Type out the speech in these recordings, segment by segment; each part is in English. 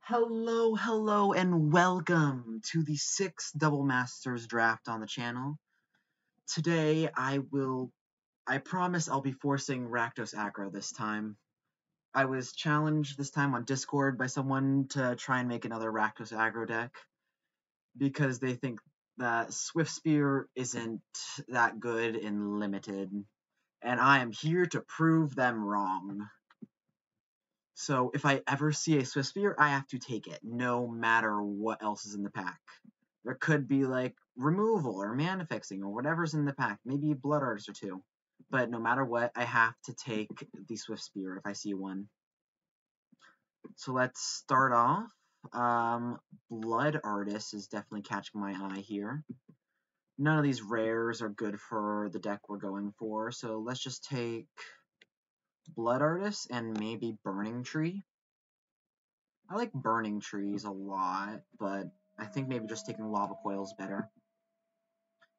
Hello, and welcome to the 6th Double Masters draft on the channel. Today, I promise I'll be forcing Rakdos aggro this time. I was challenged this time on Discord by someone to try and make another Rakdos aggro deck because they think that Swiftspear isn't that good in Limited, and I am here to prove them wrong. So if I ever see a Swiftspear, I have to take it, no matter what else is in the pack. There could be like removal or mana fixing or whatever's in the pack, maybe Blood Artist or two. But no matter what, I have to take the Swiftspear if I see one. So let's start off. Blood Artist is definitely catching my eye here. None of these rares are good for the deck we're going for, so let's just take Blood Artist and maybe Burning Tree. I like Burning Trees a lot, but I think maybe just taking Lava Coil is better.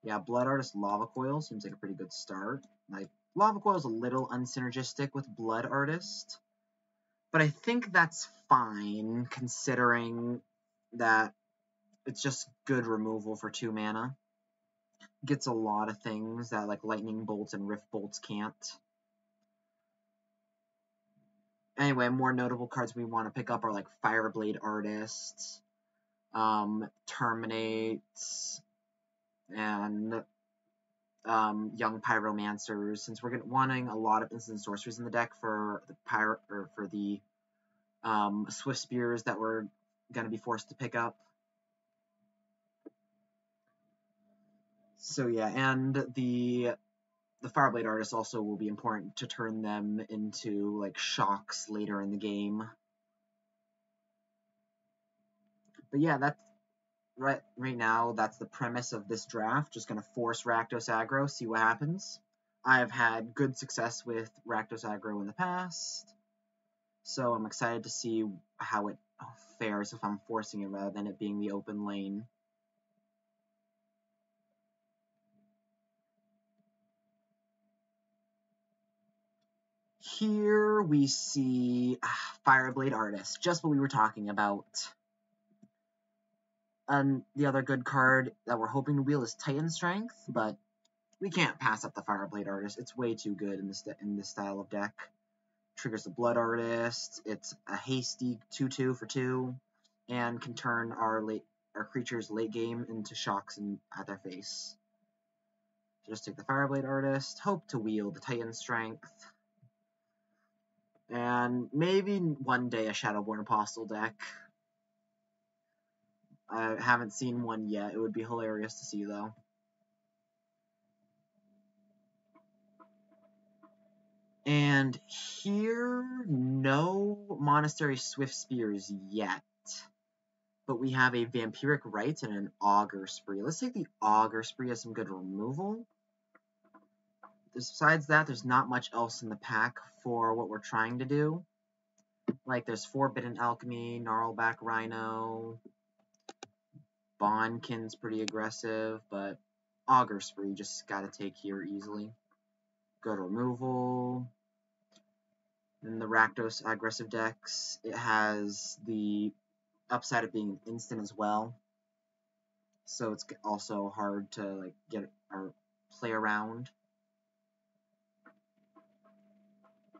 Yeah, Blood Artist Lava Coil seems like a pretty good start. Like, Lava Coil is a little unsynergistic with Blood Artist, but I think that's fine considering that it's just good removal for 2 mana. Gets a lot of things that like Lightning Bolts and Rift Bolts can't. Anyway, more notable cards we want to pick up are like Fireblade Artist, Terminates, and young pyromancers, since we're wanting a lot of instant sorceries in the deck for the Swiftspears that we're going to be forced to pick up. So yeah, and the Fireblade Artists also will be important to turn them into like shocks later in the game. But yeah, that's right now that's the premise of this draft. Just gonna force Rakdos aggro, see what happens. I've had good success with Rakdos aggro in the past, so I'm excited to see how it fares if I'm forcing it rather than it being the open lane. Here we see Fireblade Artist, just what we were talking about. And the other good card that we're hoping to wheel is Titan Strength, but we can't pass up the Fireblade Artist. It's way too good in this style of deck. Triggers the Blood Artist. It's a hasty 2/2 for 2, and can turn our creatures late game into shocks at their face. So just take the Fireblade Artist. Hope to wheel the Titan Strength. And maybe one day a Shadowborn Apostle deck. I haven't seen one yet. It would be hilarious to see, though. And here, no Monastery Swiftspears yet. But we have a Vampiric Rites and an Augur Spree. Let's take the Augur Spree as some good removal. Besides that, there's not much else in the pack for what we're trying to do. Like, there's Forbidden Alchemy, Gnarlback Rhino, Bondkin's pretty aggressive, but Augur Spree just gotta take here easily. Good removal. In the Rakdos aggressive decks, it has the upside of being instant as well, so it's also hard to like get or play around.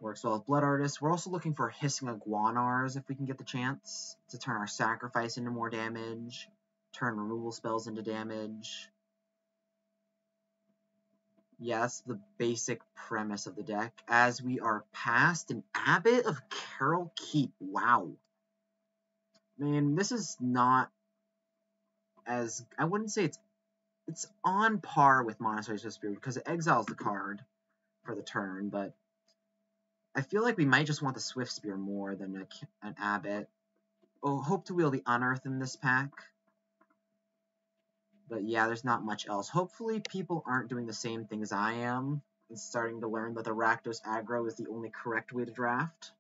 Works well with Blood Artists. We're also looking for Hissing Iguanars if we can get the chance to turn our sacrifice into more damage, turn removal spells into damage. Yeah, that's the basic premise of the deck. As we are past an Abbot of Carol Keep. Wow. I mean, this is not as, I wouldn't say it's on par with Monastery Swiftspear because it exiles the card for the turn, but I feel like we might just want the Swiftspear more than an Abbot. We'll hope to wheel the Unearth in this pack. But yeah, there's not much else. Hopefully people aren't doing the same thing as I am and starting to learn that the Rakdos aggro is the only correct way to draft.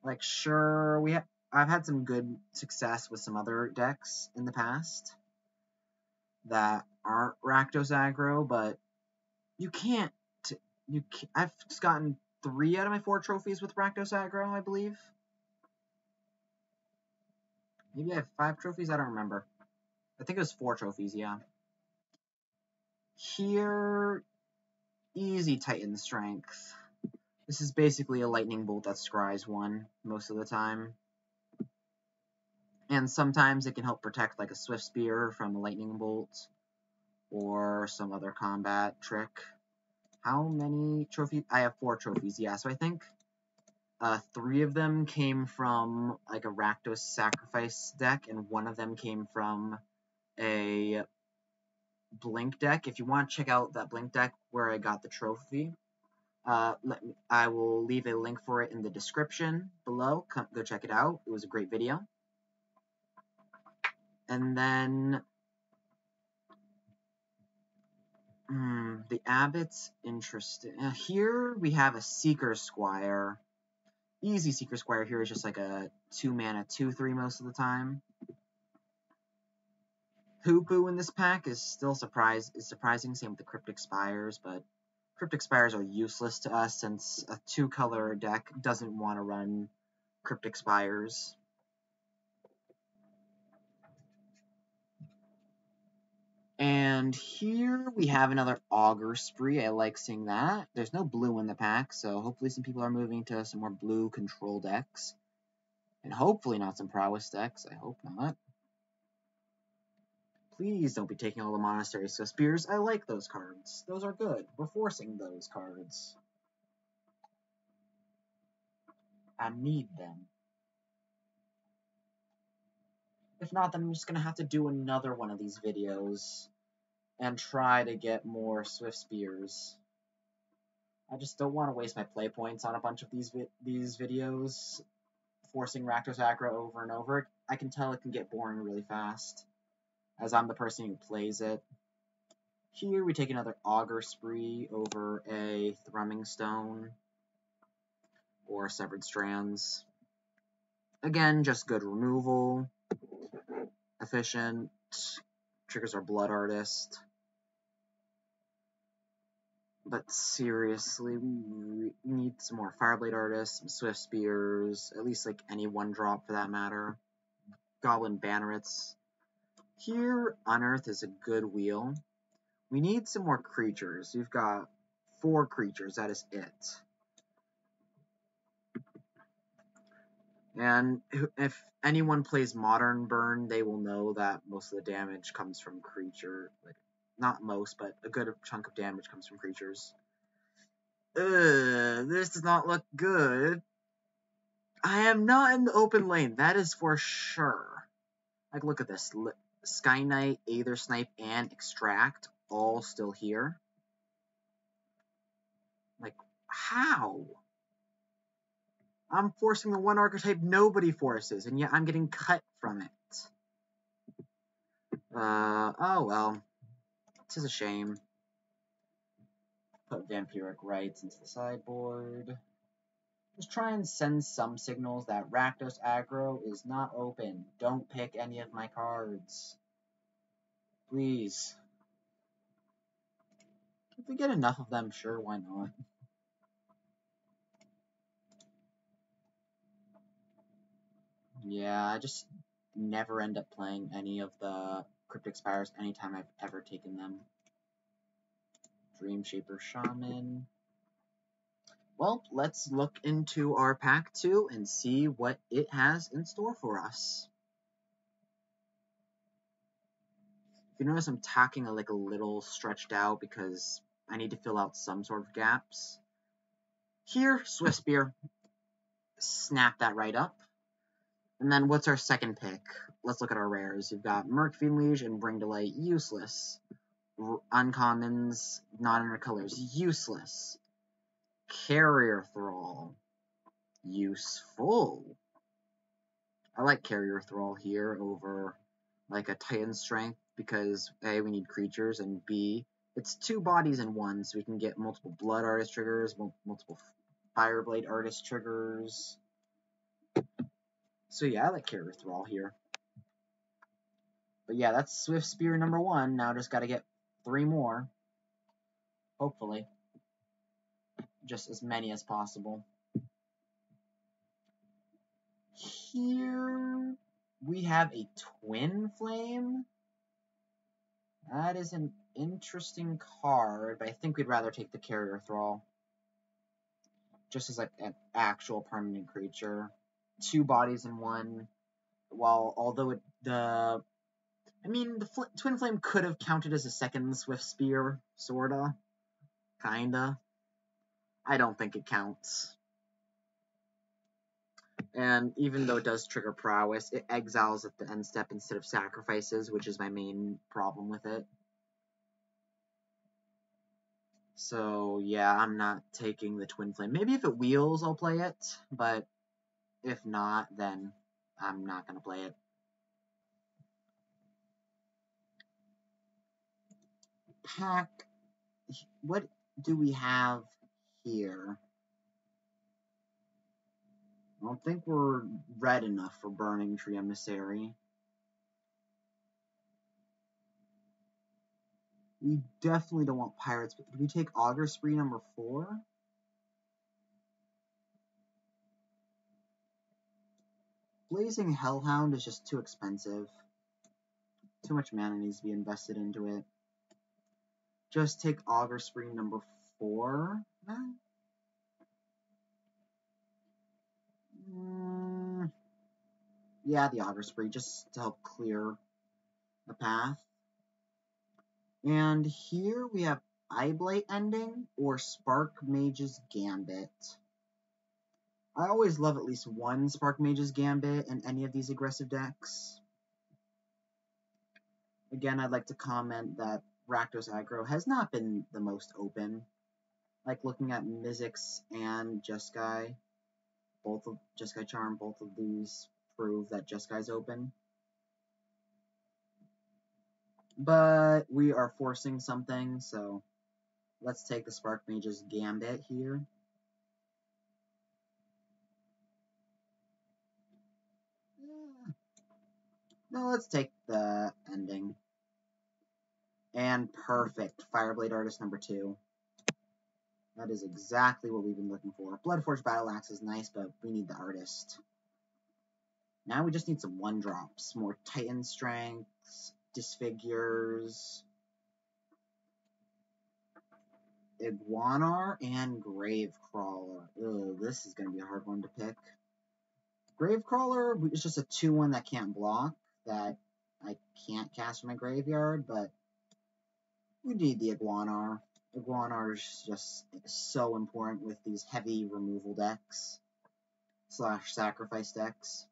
Like, sure, I've had some good success with some other decks in the past that aren't Rakdos aggro, but I've just gotten 3 out of my 4 trophies with Rakdos aggro, I believe. Maybe I have 5 trophies? I don't remember. I think it was 4 trophies, yeah. Here, easy Titan strength. This is basically a lightning bolt that scries one most of the time. And sometimes it can help protect like a Swiftspear from a lightning bolt or some other combat trick. How many trophies? I have 4 trophies, yeah. So I think 3 of them came from like a Rakdos sacrifice deck, and 1 of them came from a Blink deck. If you want to check out that Blink deck where I got the trophy, I will leave a link for it in the description below. Go check it out. It was a great video. And then the Abbot's interesting. Here we have a Seeker Squire. Easy Seeker Squire here is just like a 2-mana 2/3 most of the time. Hoopu in this pack is still surprising. Same with the Cryptic Spires, but Cryptic Spires are useless to us since a 2-color deck doesn't want to run Cryptic Spires. And here we have another Augur Spree. I like seeing that. There's no blue in the pack, so hopefully some people are moving to some more blue control decks. And hopefully not some prowess decks. I hope not. Please don't be taking all the Monastery Swiftspears. I like those cards. Those are good. We're forcing those cards. I need them. If not, then I'm just going to have to do another one of these videos and try to get more Swiftspears. I just don't want to waste my play points on a bunch of these videos, forcing Rakdos aggro over and over. I can tell it can get boring really fast, as I'm the person who plays it. Here we take another Augur Spree over a Thrumming Stone or Severed Strands. Again, just good removal, efficient, triggers our Blood Artist. But seriously, we need some more Fireblade Artists, some Swiftspears, at least like any 1-drop for that matter. Goblin Bannerets. Here, Unearth is a good wheel. We need some more creatures. We've got 4 creatures, that is it. And if anyone plays Modern Burn, they will know that most of the damage comes from creature. Like, not most, but a good chunk of damage comes from creatures. This does not look good. I am not in the open lane, that is for sure. Like, look at this. Sky Knight, Aether Snipe, and Extract, all still here. Like, how? I'm forcing the one archetype nobody forces, and yet I'm getting cut from it. Oh well. This is a shame. Put Vampiric Rites into the sideboard. Just try and send some signals that Rakdos aggro is not open. Don't pick any of my cards. Please. If we get enough of them, sure, why not? Yeah, I just never end up playing any of the Cryptic Spires anytime I've ever taken them. Dreamshaper Shaman. Well, let's look into our pack 2 and see what it has in store for us. If you notice, I'm talking like a little stretched out because I need to fill out some sort of gaps. Here, Swiftspear. Snap that right up. And then what's our second pick? Let's look at our rares. You've got Murkfiend Liege and Bring to Light, useless. Uncommons, not in our colors, useless. Carrier Thrall, useful. I like Carrier Thrall here over like a Titan Strength because A, we need creatures, and B, it's 2 bodies in 1, so we can get multiple Blood Artist triggers, multiple Fireblade Artist triggers. So yeah, I like Carrier Thrall here. But yeah, that's Swiftspear number 1. Now just gotta get 3 more. Hopefully. Just as many as possible. Here We have a Twin Flame. That is an interesting card, but I think we'd rather take the Carrier Thrall. Just as like an actual permanent creature. 2 bodies in 1. Although the Twin Flame could have counted as a second Swiftspear, sorta. Kinda. I don't think it counts. And even though it does trigger prowess, it exiles at the end step instead of sacrifices, which is my main problem with it. So yeah, I'm not taking the Twin Flame. Maybe if it wheels, I'll play it, but if not, then I'm not going to play it. Pack. What do we have here? I don't think we're red enough for Burning Tree Emissary. We definitely don't want Pirates, but do we take Augur Spree number 4? Blazing Hellhound is just too expensive. Too much mana needs to be invested into it. Just take Augur Spree number 4? Yeah, the Augur Spree, just to help clear the path. And here we have Eyeblight Ending or Spark Mage's Gambit. I always love at least one Spark Mage's Gambit in any of these aggressive decks. Again, I'd like to comment that Rakdos aggro has not been the most open. Like looking at Mizzix and Jeskai, Jeskai Charm, both of these prove that Jeskai's open. But we are forcing something, so let's take the Spark Mage's Gambit here. No, let's take the ending. And perfect. Fireblade Artist number 2. That is exactly what we've been looking for. Bloodforged Battle Axe is nice, but we need the artist. Now we just need some 1-drops. More Titan Strengths, Disfigures, Iguanar, and Gravecrawler. Ugh, this is going to be a hard one to pick. Gravecrawler is just a 2-1 that can't block, that I can't cast from my graveyard, but we need the Iguanar. Iguanar is just so important with these heavy removal decks / sacrifice decks.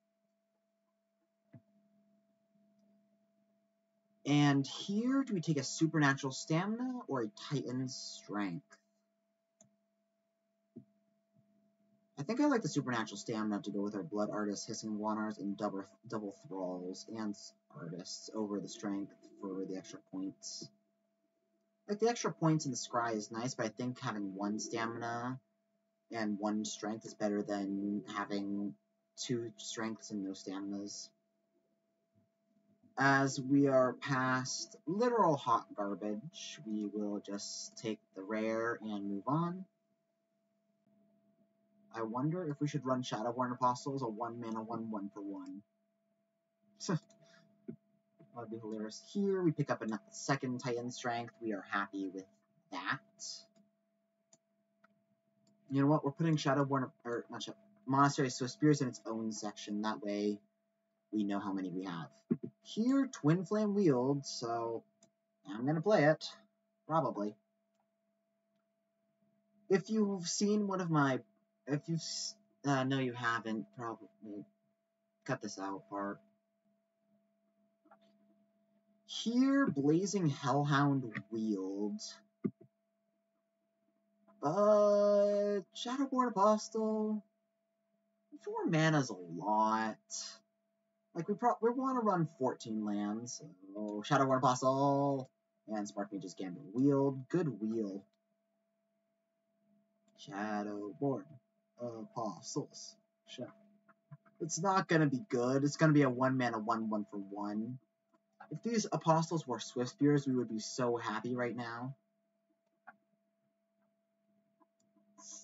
And here, do we take a Supernatural Stamina or a Titan's Strength? I think I like the Supernatural Stamina to go with our Blood Artists, Hissing Iguanars, and double Thralls and Artists over the Strength for the extra points. Like, the extra points in the Scry is nice, but I think having 1 Stamina and 1 Strength is better than having 2 Strengths and no Staminas. As we are past literal hot garbage, we will just take the rare and move on. I wonder if we should run Shadowborn Apostles, a 1-mana 1/1 for 1. That'd be hilarious. Here we pick up a 2nd Titan Strength. We are happy with that. You know what? We're putting Monastery Swiftspears in its own section. That way we know how many we have. Here, Twin Flame Wield, so I'm going to play it. Probably. If you've seen one of my... no, you haven't. Probably. Cut this out part. Here, Blazing Hellhound Wield. Shadowborn Apostle. 4 mana's a lot. Like, we want to run 14 lands. So, Shadowborn Apostle and Spark Mage's Gambit Wield. Good wheel. Shadowborn Apostles. It's not going to be good. It's going to be a 1-mana 1/1 for 1. If these Apostles were Swiftspears, we would be so happy right now.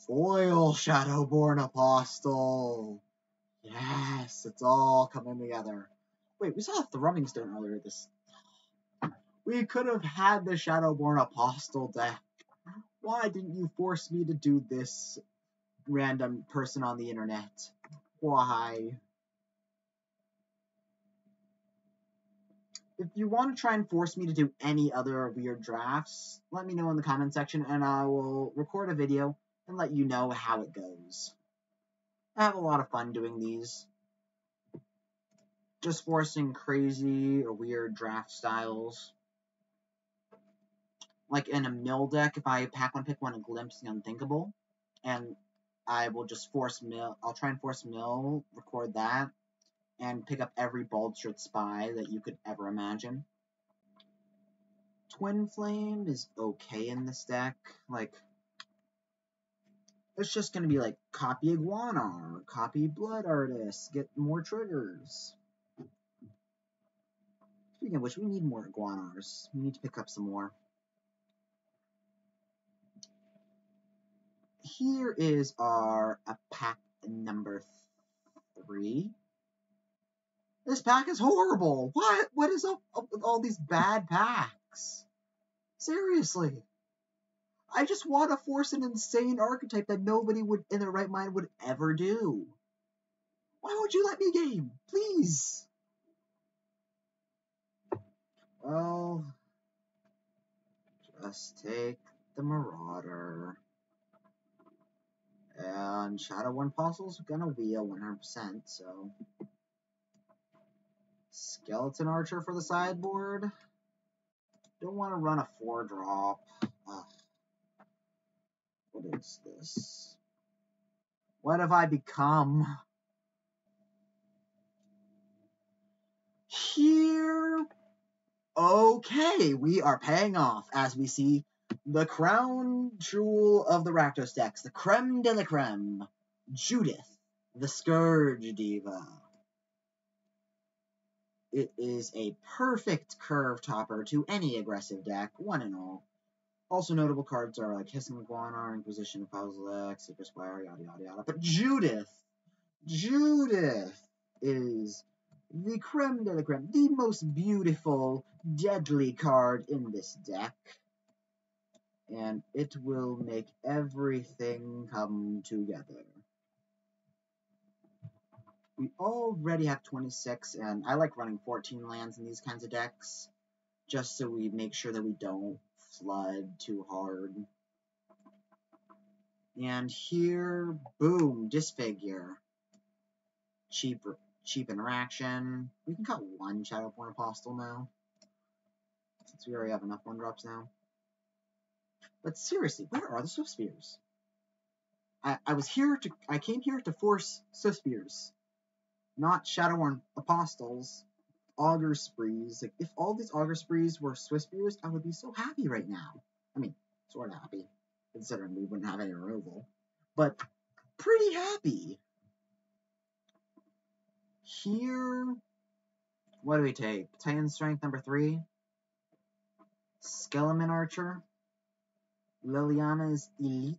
Foil Shadowborn Apostle. Yes, it's all coming together. Wait, we saw a Thrumming Stone earlier this... We could have had the Shadowborn Apostle deck. Why didn't you force me to do this, random person on the internet? Why? If you want to try and force me to do any other weird drafts, let me know in the comment section and I will record a video and let you know how it goes. I have a lot of fun doing these. Just forcing crazy or weird draft styles. Like in a mill deck, if I pack one, pick one, and glimpse the unthinkable, and I will just force mill. I'll try and force mill, record that, and pick up every Baldshot Spy that you could ever imagine. Twin Flame is okay in this deck. Like, it's just gonna be like copy Iguanar, copy Blood Artist, get more triggers. Speaking of which, we need more Iguanars. We need to pick up some more. Here is our pack number 3. This pack is horrible. What is up with all these bad packs? Seriously. I just want to force an insane archetype that nobody would in their right mind would ever do. Why would you let me game? Please. Well, just take the Marauder. And Shadowborn Apostle's gonna wheel 100%, so... Skeleton Archer for the sideboard. Don't want to run a 4-drop. What is this? What have I become? Here... Okay, we are paying off as we see the crown jewel of the Rakdos decks, the creme de la creme, Judith, the Scourge Diva. It is a perfect curve topper to any aggressive deck, one and all. Also notable cards are like Hissing Iguanar, Inquisition of Puzzlex, Super Squire, yada yada yada. But Judith is the creme de la creme, the most beautiful, deadly card in this deck. And it will make everything come together. We already have 26, and I like running 14 lands in these kinds of decks, just so we make sure that we don't flood too hard. And here, boom, Disfigure. Cheap interaction. We can cut one Shadowborn Apostle now, since we already have enough 1-drops now. But seriously, where are the Swiftspears? I came here to force Swiftspears, not Shadowborn Apostles, Augur Sprees. Like, if all these Augur Sprees were Swiftspears, I would be so happy right now. I mean, sort of happy, considering we wouldn't have any removal, but pretty happy. Here, what do we take? Titan Strength number 3, Skeleton Archer, Liliana's Elite,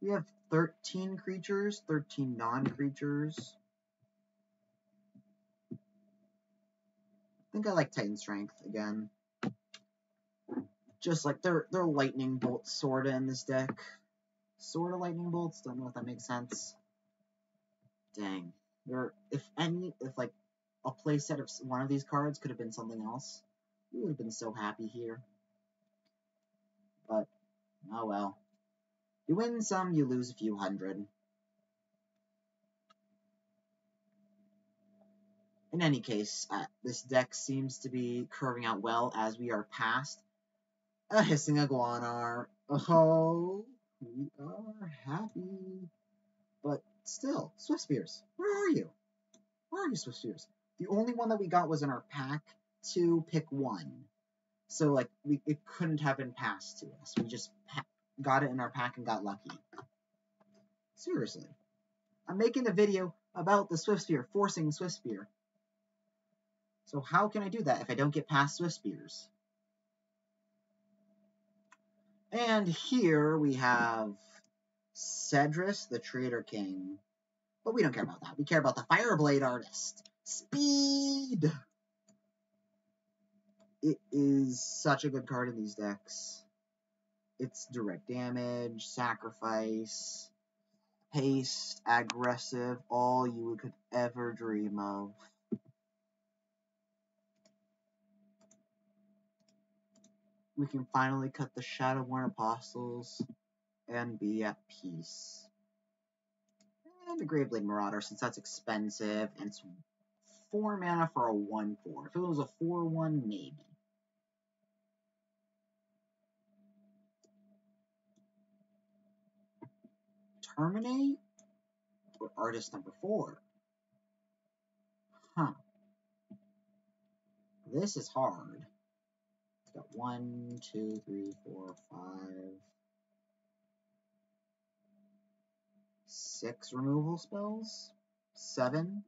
we have 13 creatures, 13 non-creatures. I think I like Titan Strength again. Just like they're lightning bolts sorta in this deck. Sorta lightning bolts, don't know if that makes sense. Dang. If like a playset of one of these cards could have been something else, we would have been so happy here. But oh well. You win some, you lose a few hundred. In any case, this deck seems to be curving out well as we are past a Hissing Iguanar. Oh, we are happy. But still, Swiftspears, where are you? Where are you, Swiftspears? The only one that we got was in our pack to pick 1. So, like, it couldn't have been passed to us. We just got it in our pack and got lucky. Seriously. I'm making a video about the Swiftspear, forcing Swiftspear. So how can I do that if I don't get past Swiftspears? And here we have Cedrus, the Traitor King. But we don't care about that. We care about the Fireblade Artist. Speed! It is such a good card in these decks. It's direct damage, sacrifice, haste, aggressive, all you could ever dream of. We can finally cut the Shadowborn Apostles and be at peace. And the Graveblade Marauder, since that's expensive, and it's 4 mana for a 1/4. If it was a 4/1, maybe. Terminate? Or Artist number 4? Huh. This is hard. It's got 1, 2, 3, 4, 5, 6 removal spells? 7?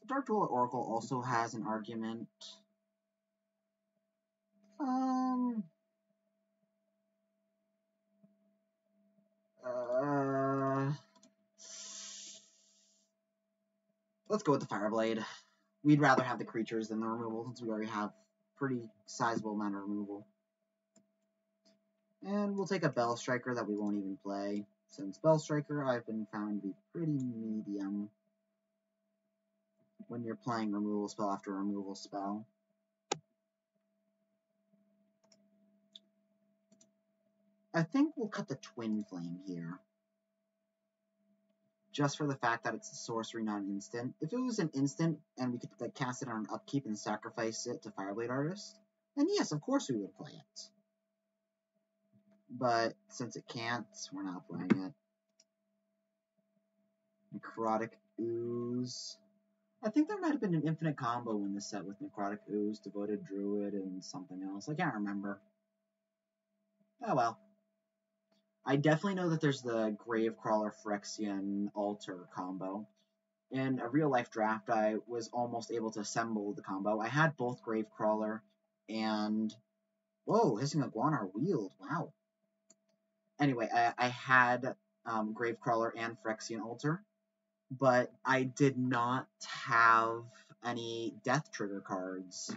The Dark Duel Oracle also has an argument. Let's go with the Fireblade. We'd rather have the creatures than the removal, since we already have pretty sizable amount of removal. And we'll take a Bell Striker that we won't even play, since Bell Striker I've been found to be pretty medium when you're playing removal spell after removal spell. I think we'll cut the Twin Flame here, just for the fact that it's a sorcery, not an instant. If it was an instant and we could like cast it on an upkeep and sacrifice it to Fireblade Artist, then yes, of course we would play it. But since it can't, we're not playing it. Necrotic Ooze. I think there might have been an infinite combo in the set with Necrotic Ooze, Devoted Druid, and something else. I can't remember. Oh well. I definitely know that there's the Gravecrawler Phyrexian Altar combo. In a real-life draft, I was almost able to assemble the combo. I had both Gravecrawler and... Whoa, Hissing Iguana Wield. Wow. Anyway, I had Gravecrawler and Phyrexian Altar, but I did not have any Death Trigger cards.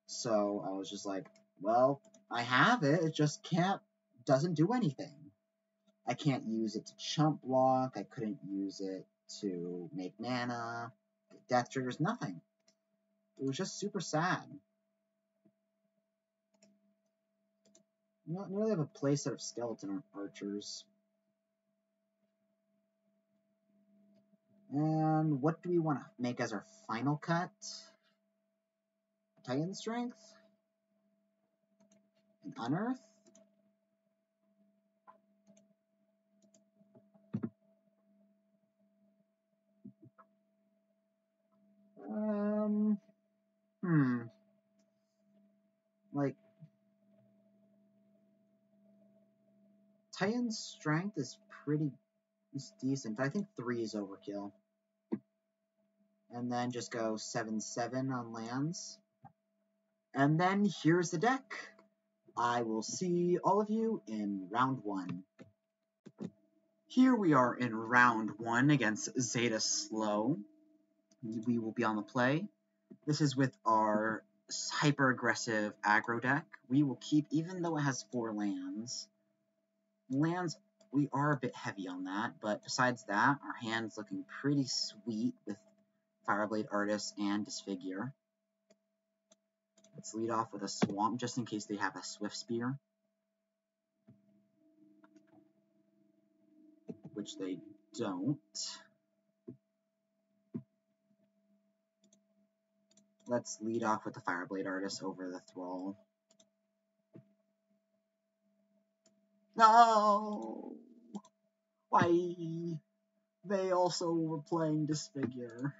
So I was just like, well, I have it, it just doesn't do anything. I can't use it to chump block, I couldn't use it to make mana, Death Triggers, nothing. It was just super sad. We don't really have a playset of Skeleton Archers. And what do we want to make as our final cut? Titan Strength? An Unearth? Like, Titan Strength is decent. I think 3 is overkill. And then just go 7/7 on lands. And then here's the deck. I will see all of you in round 1. Here we are in round 1 against Zeta Slow. We will be on the play. This is with our hyper-aggressive aggro deck. We will keep, even though it has 4 lands, we are a bit heavy on that, but besides that, our hand's looking pretty sweet with Fireblade Artist and Disfigure. Let's lead off with a Swamp, just in case they have a Swiftspear, which they don't. Let's lead off with the Fireblade Artist over the Thrall. No! Why? They also were playing Disfigure.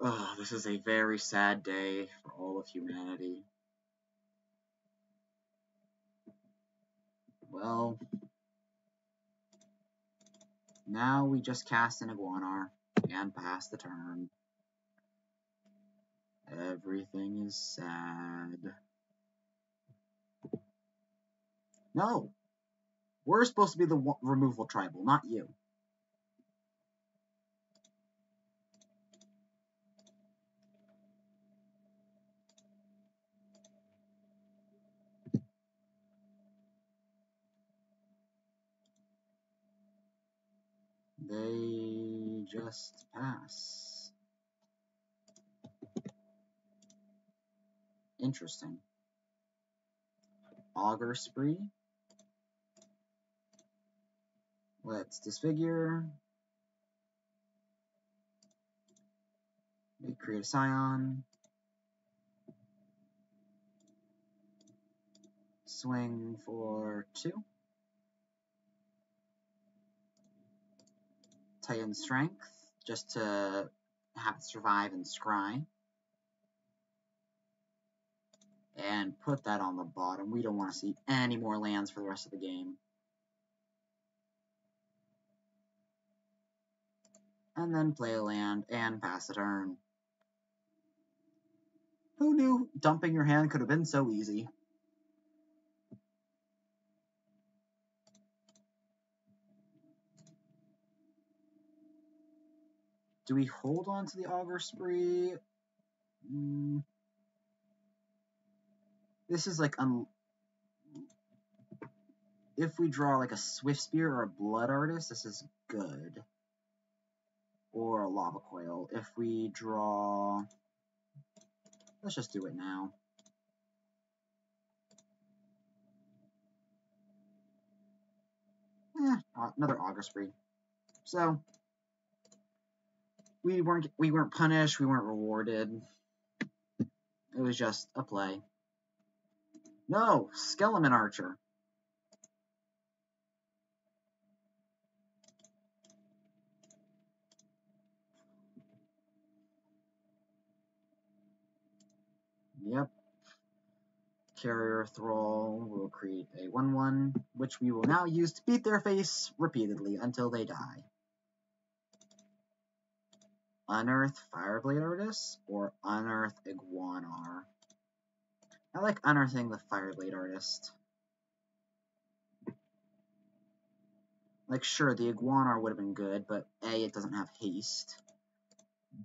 Oh, this is a very sad day for all of humanity. Well, now we just cast an Iguanar and pass the turn. Everything is sad. No! We're supposed to be the removal tribal, not you. They just pass. Interesting. Augur Spree. Let's disfigure. We create a Scion. Swing for 2. Titan Strength, just to have it survive and scry. And put that on the bottom. We don't want to see any more lands for the rest of the game. And then play a land and pass the turn. Who knew dumping your hand could have been so easy? Do we hold on to the Augur Spree? This is like if we draw like a Swiftspear or a Blood Artist, this is good. Or a Lava Coil. If we draw... Let's just do it now. Another Augur Spree. So we weren't punished, we weren't rewarded. It was just a play. No, Skeleton Archer. Yep. Carrier Thrall will create a 1/1, which we will now use to beat their face repeatedly until they die. Unearth Fireblade Artist or Unearth Iguanar. I like unearthing the Fireblade Artist. Like, sure, the Iguanar would have been good, but A, it doesn't have haste.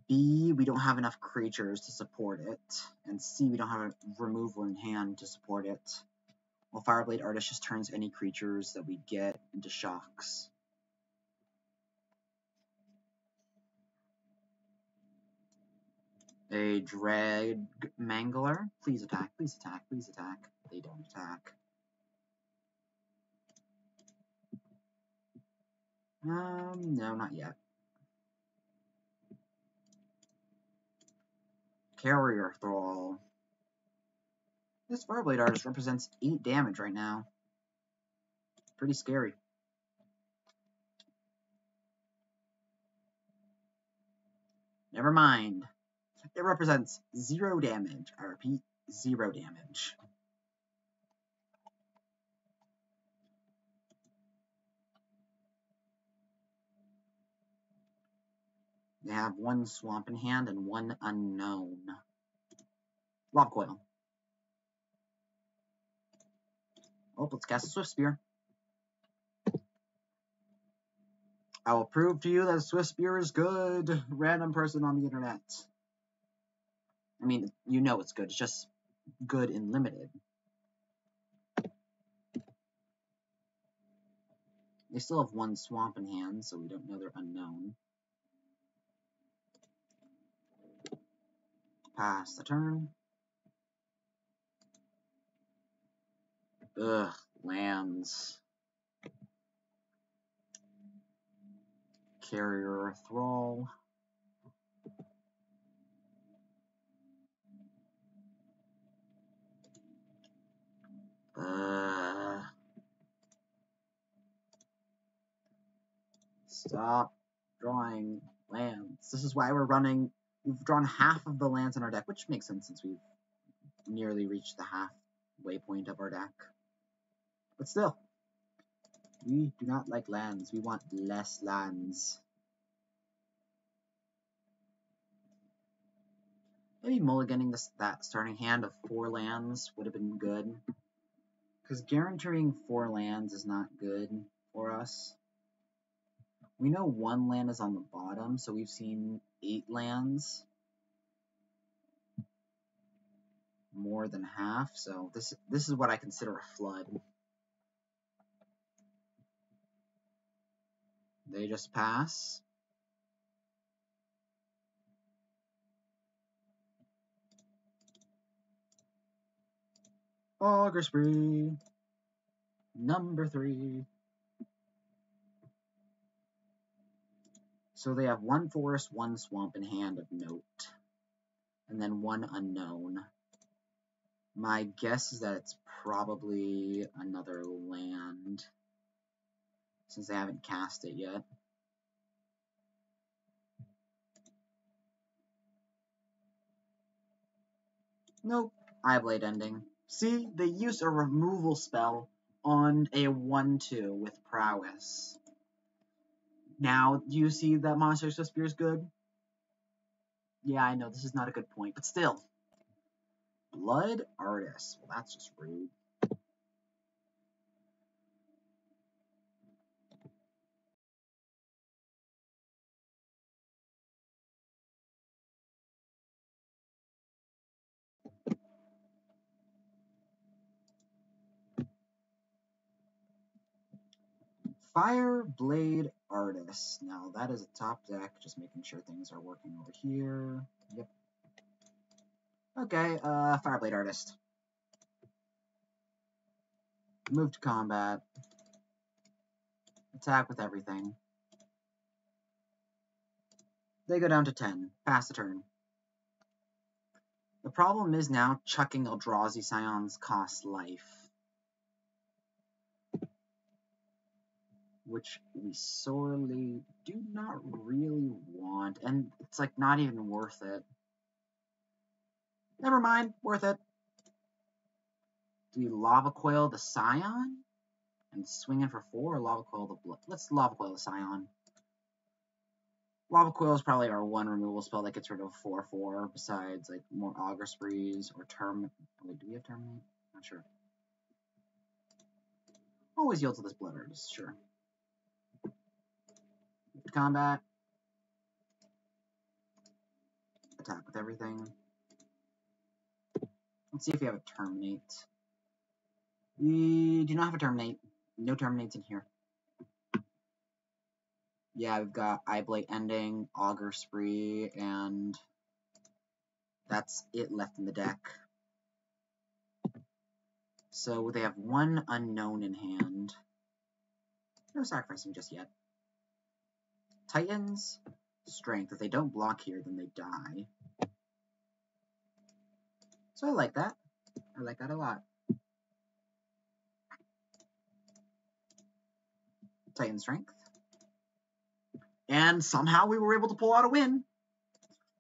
B, we don't have enough creatures to support it. And C, we don't have a removal in hand to support it. Well, Fireblade Artist just turns any creatures that we get into shocks. A Drag Mangler. Please attack, please attack, please attack. They don't attack. No, not yet. Carrier Thrall. This Fireblade Artist represents 8 damage right now. Pretty scary. Never mind. It represents 0 damage. I repeat, 0 damage. They have 1 swamp in hand and 1 unknown. Lava Coil. Oh, let's cast a Swiftspear. I will prove to you that Swiftspear is good. Random person on the internet. I mean, you know it's good. It's just good in limited. They still have 1 swamp in hand, so we don't know they're unknown. Pass the turn. Ugh, lands. Carrier Thrall. Stop drawing lands. This is why we're running. We've drawn half of the lands in our deck, which makes sense since we've nearly reached the halfway point of our deck. But still, we do not like lands. We want less lands. Maybe mulliganing that starting hand of 4 lands would have been good. Because guaranteeing 4 lands is not good for us. We know 1 land is on the bottom, so we've seen 8 lands. More than half, so this is what I consider a flood. They just pass. Augur Spree. Number 3. So they have 1 forest, 1 swamp in hand of note. And then 1 unknown. My guess is that it's probably another land, since they haven't cast it yet. Nope. Eyeblade ending. See, they used a removal spell on a 1/2 with prowess. Now, do you see that Monster Swiftspears is good? Yeah, I know this is not a good point, but still. Blood Artist. Well, that's just rude. Fireblade Artist. Now, that is a top deck. Just making sure things are working over here. Yep. Okay, Fireblade Artist. Move to combat. Attack with everything. They go down to 10. Pass the turn. The problem is now chucking Eldrazi Scions costs life, which we sorely do not really want, and it's like not even worth it. Never mind, worth it. Do we Lava Coil the Scion and swing in for 4, or Lava Coil the Blood? Let's Lava Coil the Scion. Lava Coil is probably our 1 removal spell that gets rid of 4/4, besides like more Augur Sprees or Terminate. Wait, do we have Terminate? Not sure. Always yield to this Blood Artist, sure. Combat. Attack with everything. Let's see if we have a Terminate. We do not have a Terminate. No Terminates in here. Yeah, we've got Eyeblade ending, Augur Spree, and that's it left in the deck. So they have 1 unknown in hand. No sacrificing just yet. Titans, Strength. If they don't block here, then they die. So I like that. I like that a lot. Titan Strength. And somehow we were able to pull out a win.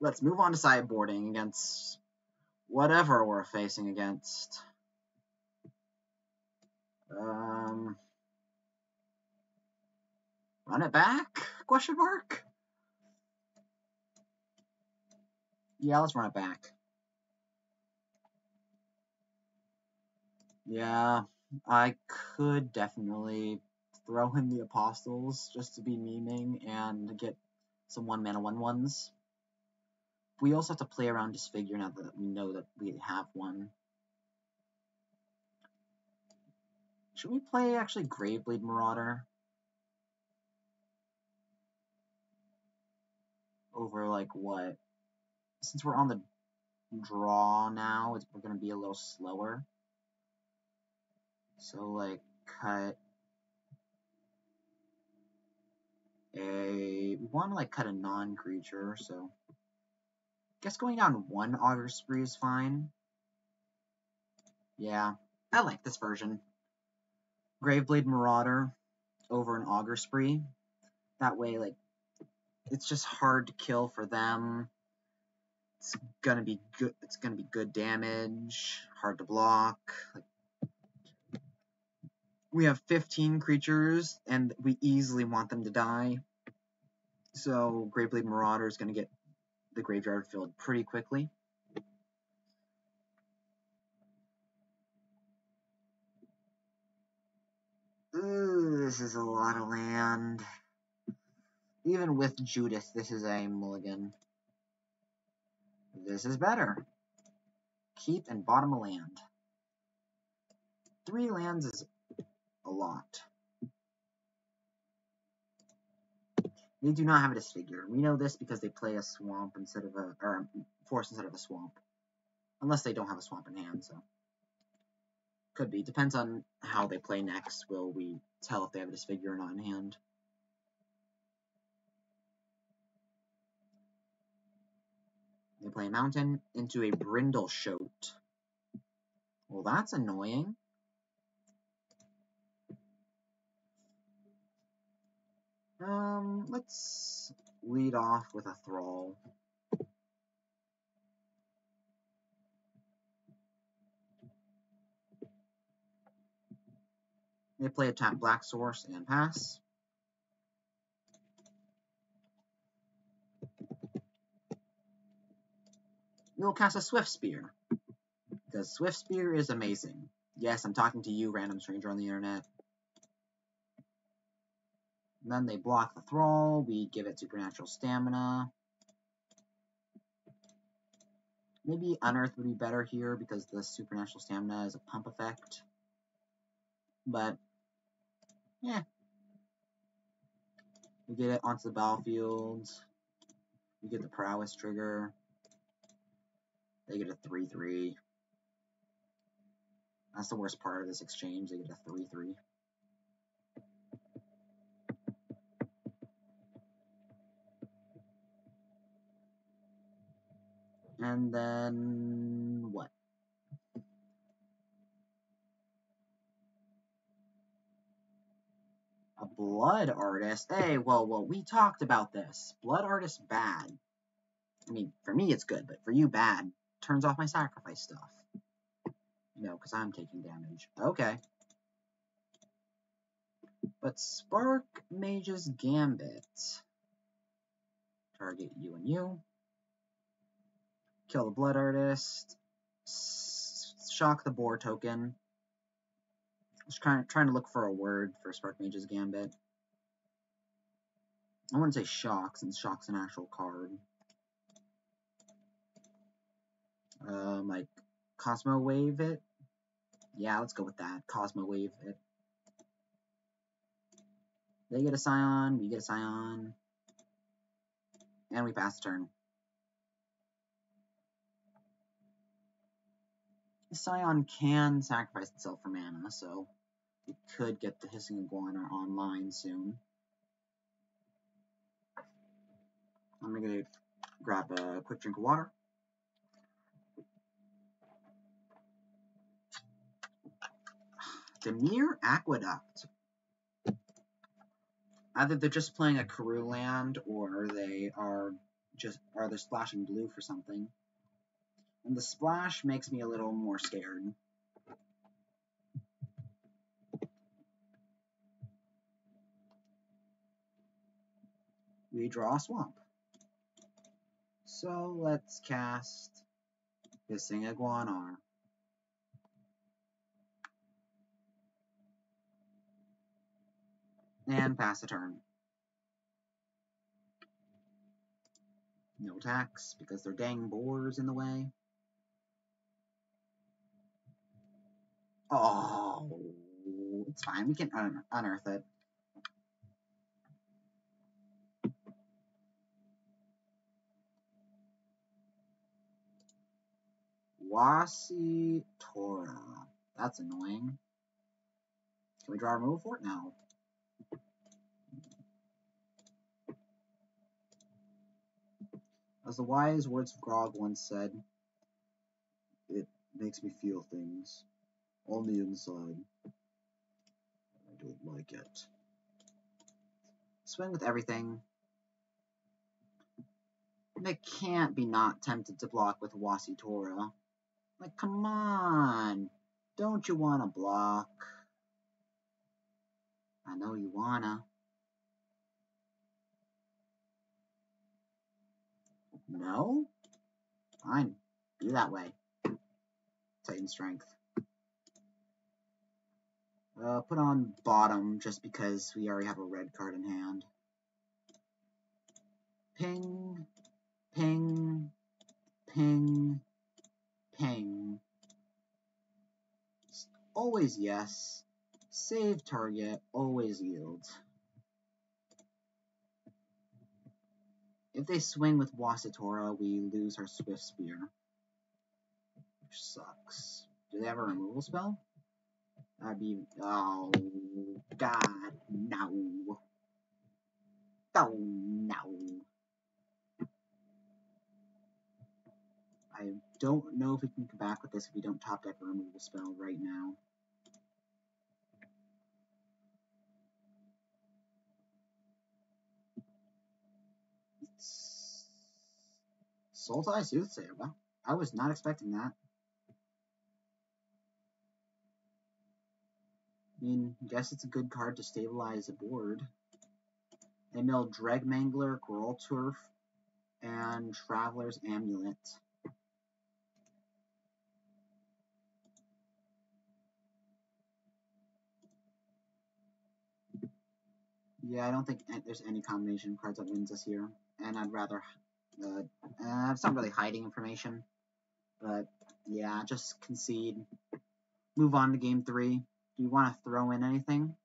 Let's move on to sideboarding against whatever we're facing against. Run it back? Question mark? Yeah, let's run it back. Yeah, I could definitely throw in the Apostles just to be memeing and get some 1-mana 1/1s. We also have to play around Disfigure now that we know that we have one. Should we play actually Gravebleed Marauder? Over like what? Since we're on the draw now, we're going to be a little slower. So like cut we want to like cut a non-creature, so I guess going down 1 Augur Spree is fine. Yeah, I like this version. Graveblade Marauder over an Augur Spree. That way, like, it's just hard to kill for them. It's gonna be good. It's gonna be good damage. Hard to block. Like, we have 15 creatures, and we easily want them to die. So Graveblade Marauder is gonna get the graveyard filled pretty quickly. This is a lot of land. Even with Judas, this is a mulligan. This is better. Keep and bottom a land. 3 lands is a lot. They do not have a disfigure. We know this because they play a swamp instead of a, or a forest instead of a swamp. Unless they don't have a swamp in hand, so. Could be. Depends on how they play next. Will we tell if they have a disfigure or not in hand? They play a mountain into a Brindleshote. Well, that's annoying. Let's lead off with a Thrall. They play a tap Black Source and pass. We will cast a Swiftspear, because Swiftspear is amazing. Yes, I'm talking to you, random stranger on the internet. And then they block the Thrall. We give it Supernatural Stamina. Maybe Unearth would be better here because the Supernatural Stamina is a pump effect. But, yeah. We get it onto the battlefield. We get the Prowess trigger. They get a 3/3. That's the worst part of this exchange. They get a 3/3. And then what? A Blood Artist? Hey, whoa, we talked about this. Blood Artist bad. I mean, for me it's good, but for you bad. Turns off my sacrifice stuff. You know, because I'm taking damage. Okay. But Spark Mage's Gambit. Target you and you. Kill the Blood Artist. Shock the Boar token. Just trying to look for a word for Spark Mage's Gambit. I wouldn't say shock, since shock's an actual card. Like Cosmo Wave it? Yeah, let's go with that. Cosmo Wave it. They get a Scion, we get a Scion. And we pass the turn. The Scion can sacrifice itself for mana, so we could get the Hissing Iguana online soon. I'm gonna grab a quick drink of water. Demir Aqueduct. Either they're just playing a Karoo land, or they are they're splashing blue for something. And the splash makes me a little more scared. We draw a swamp. So let's cast Hissing Iguana. And pass the turn. No attacks, because their dang boar's in the way. Oh, it's fine. We can unearth it. Wasi Tora. That's annoying. Can we draw a removal for it? No. As the wise words of Grog once said, it makes me feel things on the inside. I don't like it. Swing with everything. They can't be not tempted to block with Wasi Tora. Like, come on. Don't you want to block? I know you wanna. No? Fine. Be that way. Titan Strength. Put on bottom just because we already have a red card in hand. Ping, ping, ping, ping. Always yes. Save target, always yield. If they swing with Wasitora, we lose our Swiftspear. Which sucks. Do they have a removal spell? That'd be... Oh, God, no. Oh, no. I don't know if we can come back with this if we don't top deck a removal spell right now. Sultai Soothsayer. Well, I was not expecting that. I mean, I guess it's a good card to stabilize a board. They mill Dregmangler, Grolturf, and Traveler's Amulet. Yeah, I don't think there's any combination of cards that wins us here. And I'd rather... it's not really hiding information. But, yeah, just concede. Move on to game 3. Do you want to throw in anything?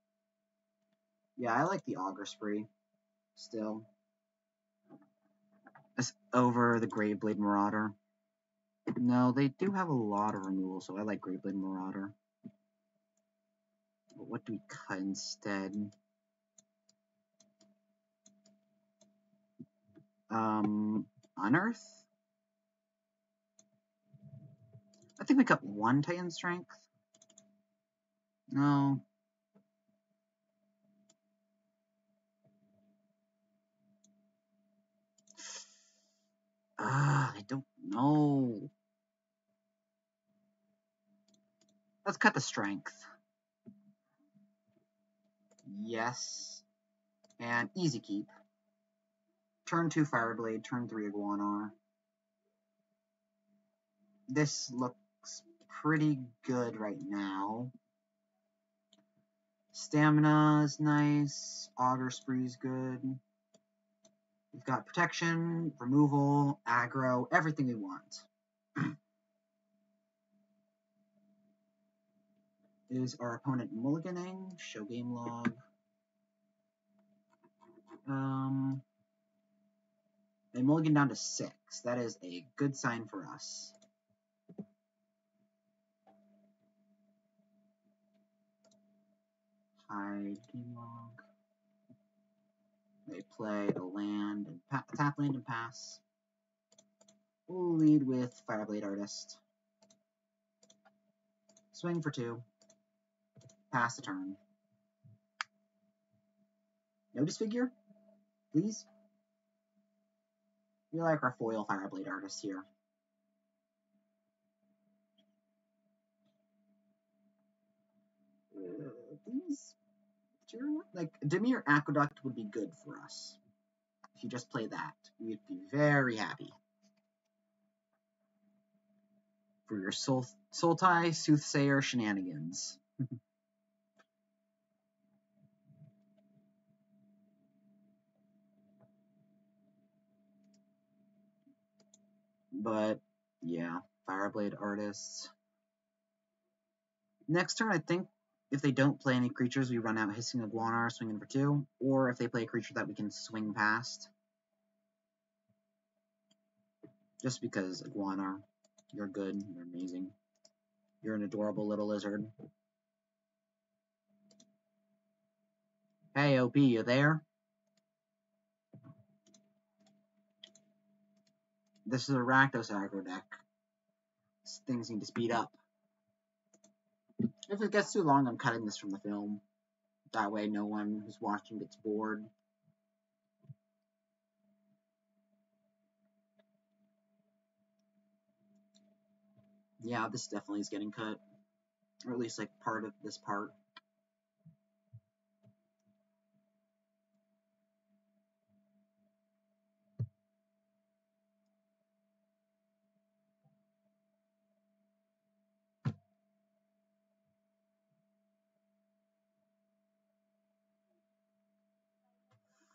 Yeah, I like the Augur Spree. Still. It's over the Graveblade Marauder. No, they do have a lot of removal, so I like Graveblade Marauder. But what do we cut instead? Unearth? I think we cut 1 Titan Strength. No. I don't know. Let's cut the Strength. Yes. And easy keep. Turn 2 Fireblade, turn 3 Iguanar. This looks pretty good right now. Stamina is nice. Augur Spree is good. We've got protection, removal, aggro, everything we want. Is our opponent mulliganing? Show game log. They mulligan down to 6. That is a good sign for us. Hide game log. They play a land and tap land and pass. We'll lead with Fireblade Artist. Swing for 2. Pass the turn. No disfigure, please. We like our foil Fireblade Artist here. Please. Like, Dimir Aqueduct would be good for us. If you just play that, we'd be very happy. For your Sultai Soothsayer shenanigans. But, yeah, Fireblade Artists. Next turn, I think if they don't play any creatures, we run out Hissing Iguanar, swinging for 2. Or if they play a creature that we can swing past. Just because, Iguanar, you're good, you're amazing. You're an adorable little lizard. Hey, OP, you there? This is a Rakdos aggro deck. Things need to speed up. If it gets too long, I'm cutting this from the film. That way no one who's watching gets bored. Yeah, this definitely is getting cut. Or at least like part of this part.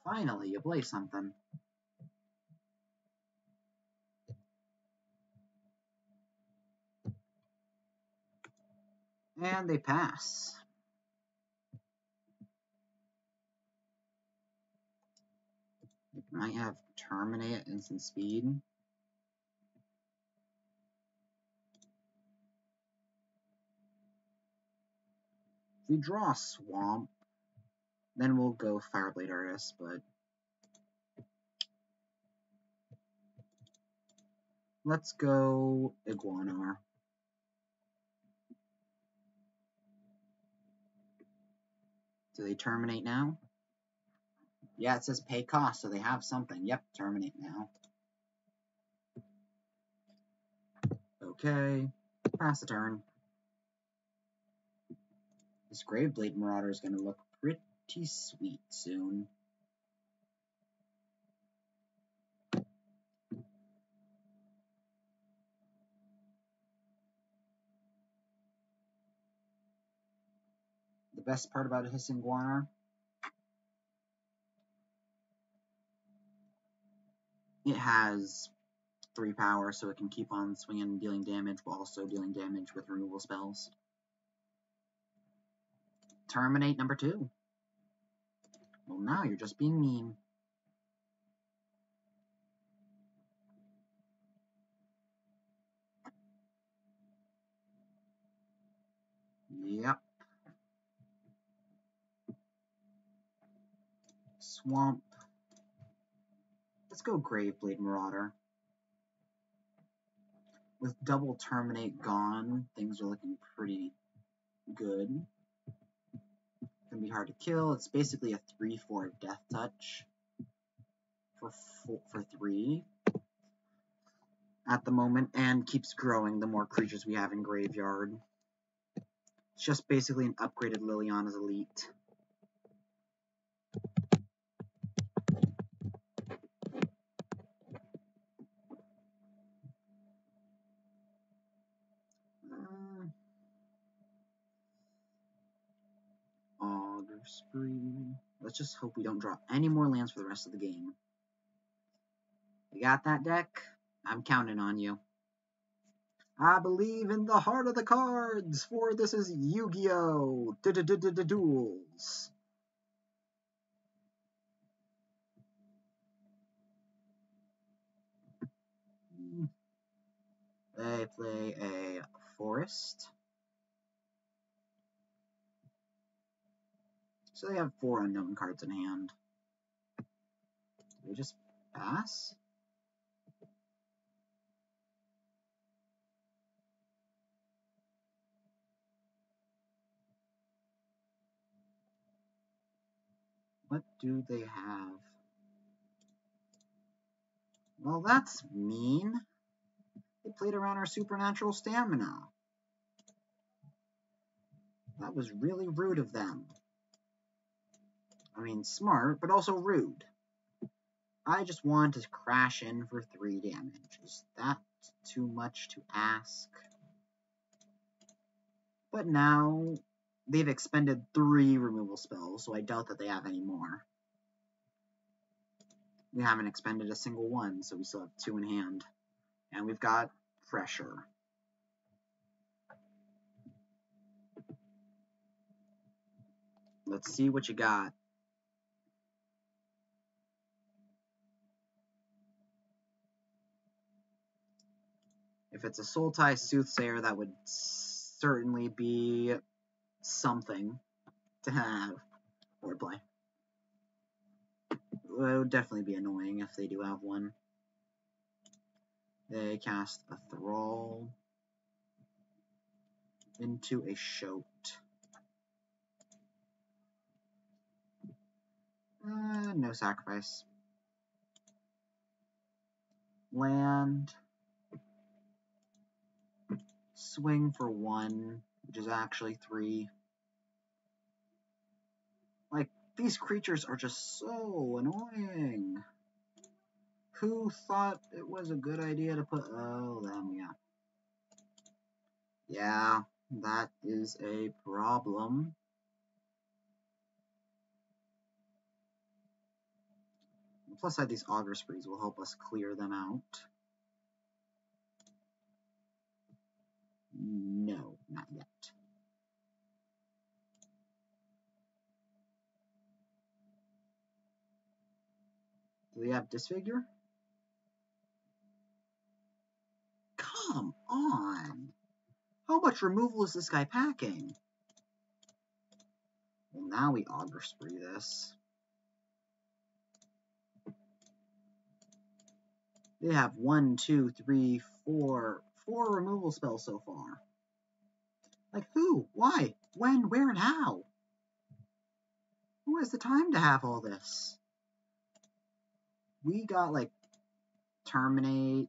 Finally, you play something. And they pass. It might have Terminate at instant speed. If we draw a Swamp, then we'll go Fireblade Artist, but let's go Iguanar. Do they Terminate now? Yeah, it says pay cost, so they have something. Yep, Terminate now. Okay, pass the turn. This Graveblade Marauder is going to look pretty sweet soon. The best part about a Hissing Iguanar, it has 3 power, so it can keep on swinging and dealing damage while also dealing damage with removal spells. Terminate number 2. Well, now you're just being mean. Yep. Swamp. Let's go Graveblade Marauder. With double Terminate gone, things are looking pretty good. Gonna be hard to kill. It's basically a 3/4 Death Touch for 3 at the moment, and keeps growing the more creatures we have in Graveyard. It's just basically an upgraded Liliana's Elite. Auger Spree. Let's just hope we don't draw any more lands for the rest of the game. You got that, deck? I'm counting on you. I believe in the heart of the cards, for this is Yu-Gi-Oh! Duels. They play a Forest. So they have 4 unknown cards in hand. Do we just pass? What do they have? Well, that's mean. They played around our supernatural stamina. That was really rude of them. I mean, smart, but also rude. I just want to crash in for 3 damage. Is that too much to ask? But now they've expended 3 removal spells, so I doubt that they have any more. We haven't expended a single one, so we still have 2 in hand. And we've got Pressure. Let's see what you got. If it's a Sultai Soothsayer, that would certainly be something to have. Wordplay. It would definitely be annoying if they do have one. They cast a Thrall into a Shoat. No sacrifice. Land. Swing for 1, which is actually 3. Like, these creatures are just so annoying. Who thought it was a good idea to put... Oh, them, yeah. Yeah, that is a problem. plus side, these Augur Sprees will help us clear them out. No, not yet. Do we have Disfigure? Come on! How much removal is this guy packing? Well, now we Augur Spree this. They have 1, 2, 3, 4 removal spells so far. Like who? Why? When? Where? And how? Who has the time to have all this? We got like Terminate,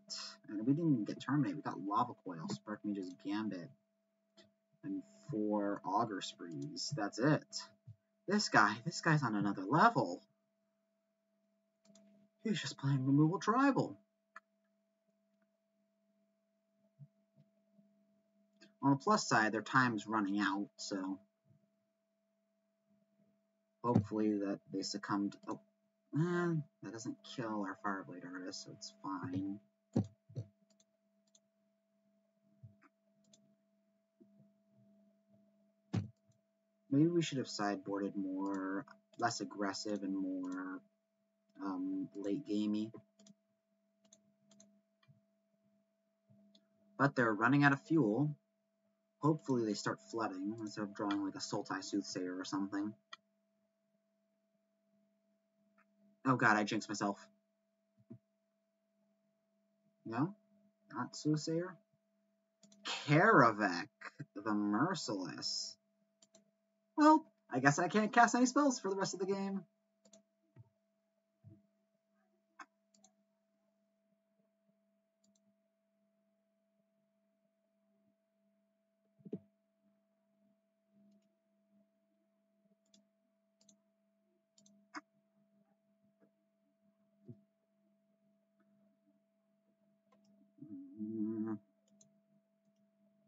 and we didn't even get Terminate. We got Lava Coil, Spark Mage's Gambit, and 4 Augur Sprees. That's it. This guy's on another level. He's just playing Removal Tribal. On the plus side, their time's running out, so hopefully that they succumbed. Oh, that doesn't kill our Fireblade Artist, so it's fine. Maybe we should have sideboarded more, less aggressive and more late gamey. But they're running out of fuel. Hopefully they start flooding instead of drawing like a Sultai Soothsayer or something. Oh god, I jinxed myself. No? Not Soothsayer? Karavek, the Merciless. Well, I guess I can't cast any spells for the rest of the game.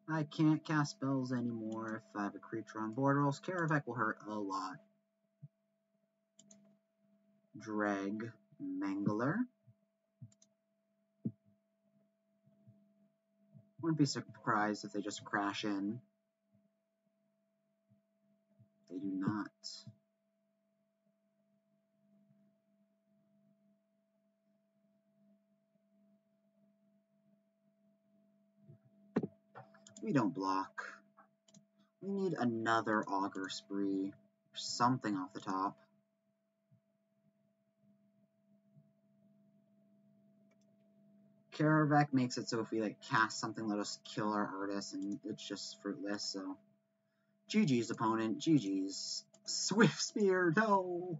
I can't cast spells anymore if I have a creature on board, or else Karavek will hurt a lot. Dreg Mangler. Wouldn't be surprised if they just crash in. They do not. We don't block. We need another Augur Spree. Or something off the top. Karavek makes it so if we like cast something, let us kill our artist, and it's just fruitless, so GG's opponent, GG's. Swiftspear, no!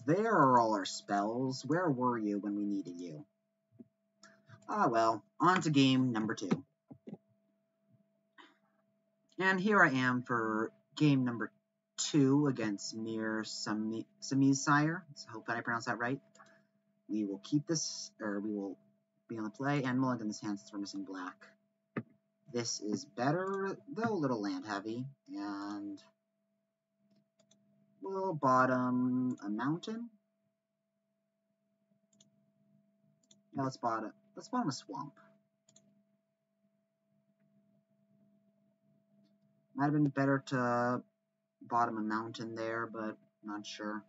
There are all our spells. Where were you when we needed you? Ah well, on to game number 2. And here I am for game number 2 against Mir Samiz Sire. So I hope that I pronounced that right. We will keep this, or we will be on the play, and mulligan this hand since we're missing black. This is better, though a little land heavy, and we'll bottom a mountain. Yeah, let's bottom a swamp. Might have been better to bottom a mountain there, but not sure.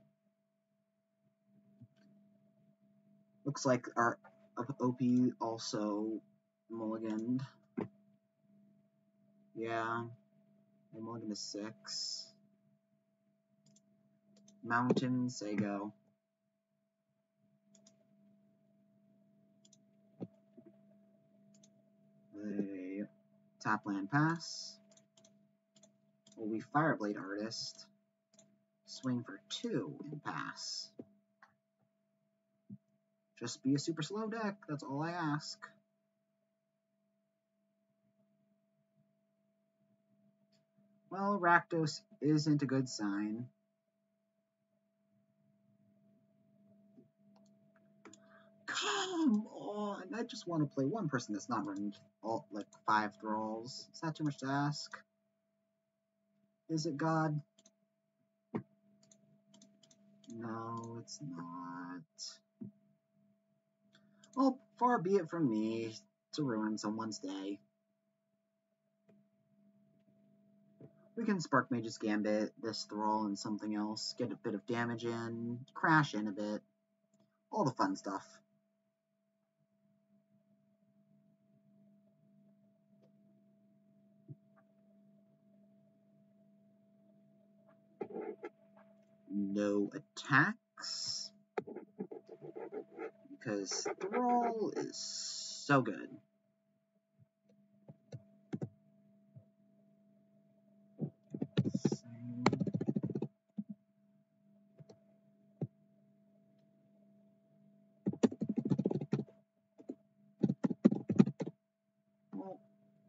Looks like our OP also mulliganed. Yeah, they mulliganed to 6. Mountain, say go. They tap land pass. Well, we Fireblade Artist. Swing for 2 and pass. Just be a super slow deck, that's all I ask. Well, Rakdos isn't a good sign. Come on! I just want to play one person that's not running all, like 5 thralls. Is that too much to ask? Is it, God? No, it's not. Well, far be it from me to ruin someone's day. We can Spark Mage's Gambit, this Thrall, and something else, get a bit of damage in, crash in a bit, all the fun stuff. No attacks, because Thrall is so good.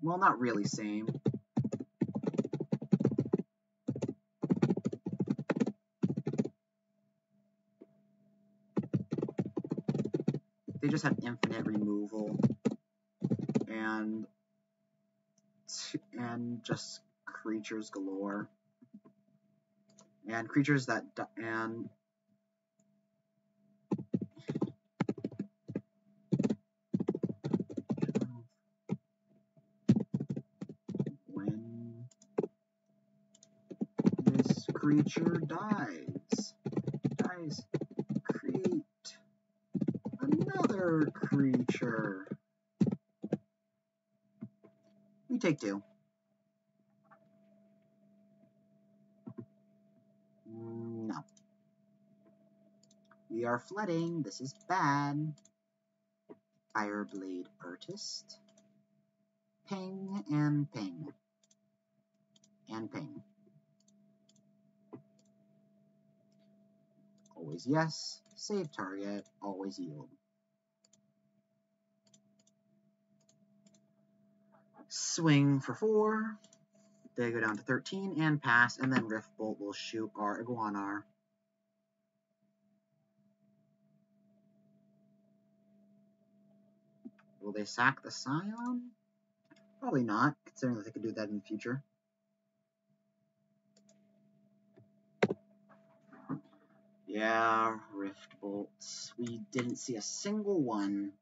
Well, not really same. They just have infinite removal and just creatures galore and creatures that and when this creature dies, create another creature. We take 2. No. We are flooding. This is bad. Fireblade Artist. Ping and ping. And ping. Always yes. Save target. Always yield. Swing for 4. They go down to 13 and pass, and then Rift Bolt will shoot our Iguanar. Will they sack the Scion? Probably not, considering that they could do that in the future. Yeah, Rift Bolts. We didn't see a single one.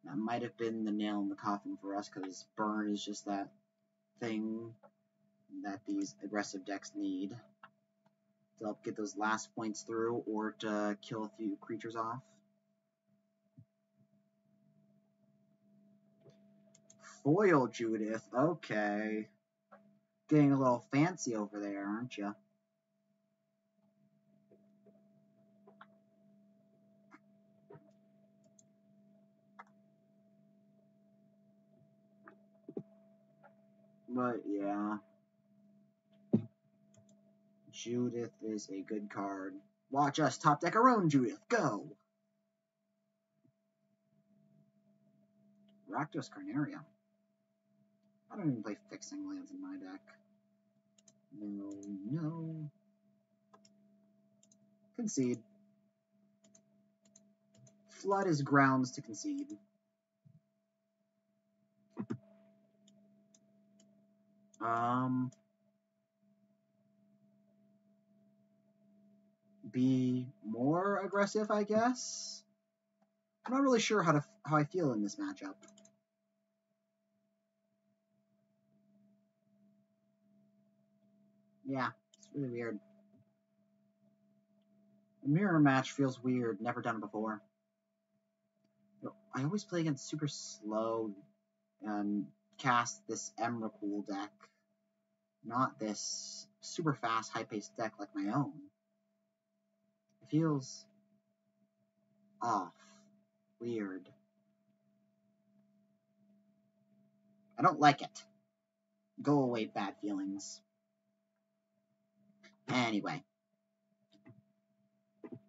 That might have been the nail in the coffin for us, because Burn is just that thing that these aggressive decks need to help get those last points through or to kill a few creatures off. Foil Judith, okay. Getting a little fancy over there, aren't you? But yeah. Judith is a good card. Watch us top deck our own Judith. Go! Rakdos Carnaria. I don't even play fixing lands in my deck. No. Concede. Flood is grounds to concede. Be more aggressive, I guess. I'm not really sure how I feel in this matchup. Yeah, it's really weird. A mirror match feels weird, never done before. I always play against super slow and cast this Emrakul deck, not this super fast, high-paced deck like my own. It feels off, weird. I don't like it. Go away, bad feelings. Anyway.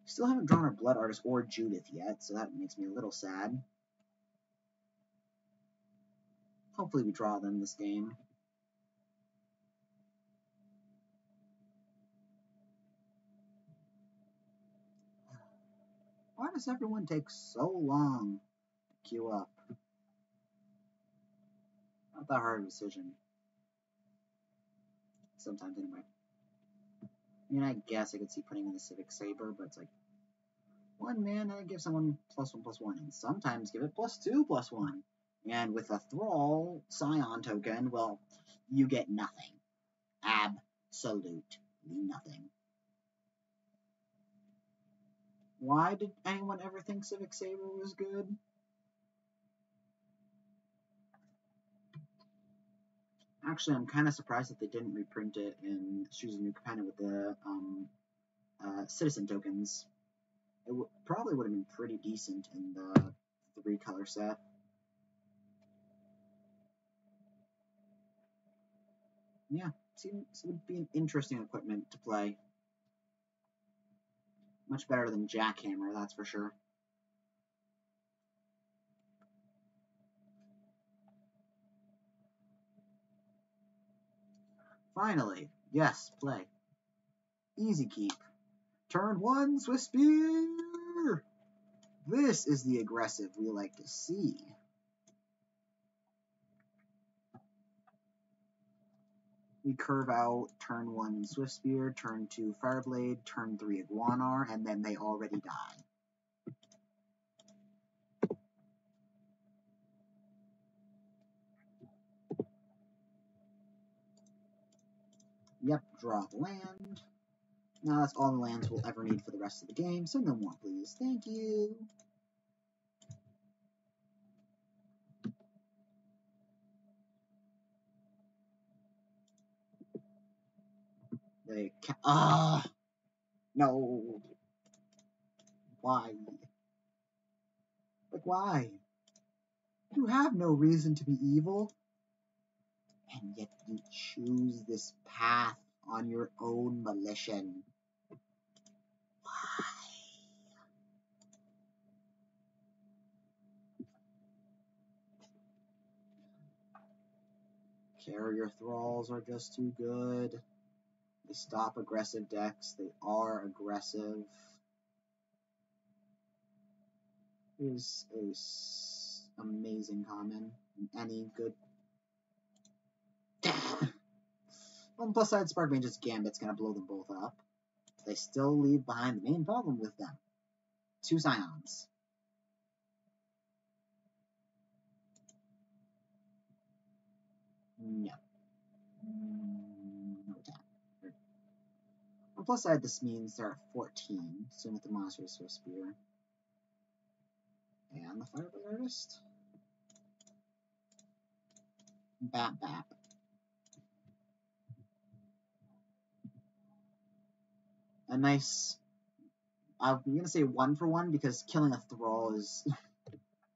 Still haven't drawn our Blood Artist or Judith yet, so that makes me a little sad. Hopefully we draw them this game. Why does everyone take so long to queue up? Not that hard of a decision. Sometimes, anyway. I mean, I guess I could see putting in the Civic Saber, but it's like, 1 mana, give someone +1/+1, and sometimes give it +2/+1. And with a Thrall Scion token, well, you get nothing. Absolutely nothing. Why did anyone ever think Civic Saber was good? Actually, I'm kind of surprised that they didn't reprint it in Choose a New Companion with the citizen tokens. It probably would have been pretty decent in the 3-color set. Yeah, seems it would be an interesting equipment to play. Much better than Jackhammer, that's for sure. Finally, yes, play. Easy keep. Turn 1, Swiftspear! This is the aggressive we like to see. We curve out turn 1 Swiftspear, turn 2 Fireblade, turn 3 Iguanar, and then they already die. Yep, draw the land. Now that's all the lands we'll ever need for the rest of the game, so no more please. Thank you. They no. Why? Like, why? You have no reason to be evil, and yet you choose this path on your own volition. Why? Carrier Thralls are just too good. They stop aggressive decks. They are aggressive. Here's a amazing common. Any good. On the plus side, Spark Mage's Gambit's gonna blow them both up. They still leave behind the main problem with them. 2 Scions. No. No tap. On the plus side, this means they're at 14, soon with the Monster Swiftspear. And the Fireblade Artist. Bap. A nice, I'm going to say 1-for-1 because killing a Thrall is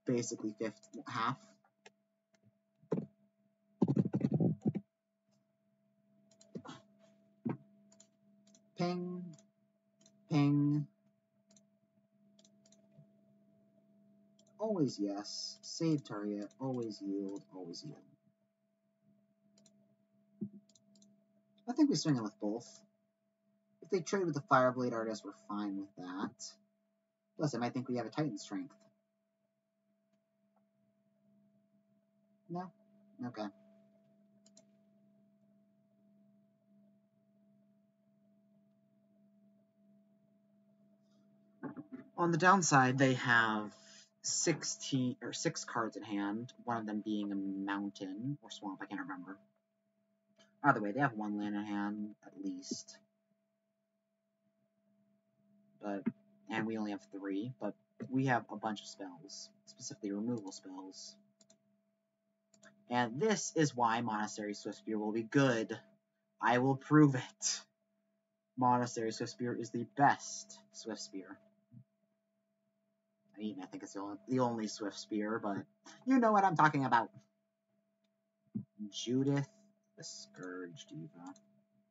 basically half. Ping. Always yes. Save target. Always yield. I think we swing it with both. If they trade with the Fireblade Artist, we're fine with that. Plus, I might think we have a Titan Strength. No? Okay. On the downside, they have 6 cards in hand, one of them being a mountain or swamp, I can't remember. Either way, they have 1 land in hand, at least. And we only have 3, but we have a bunch of spells, specifically removal spells. And this is why Monastery Swiftspear will be good. I will prove it. Monastery Swiftspear is the best Swiftspear. I mean, I think it's the only Swiftspear, but you know what I'm talking about. Judith, the Scourge Diva.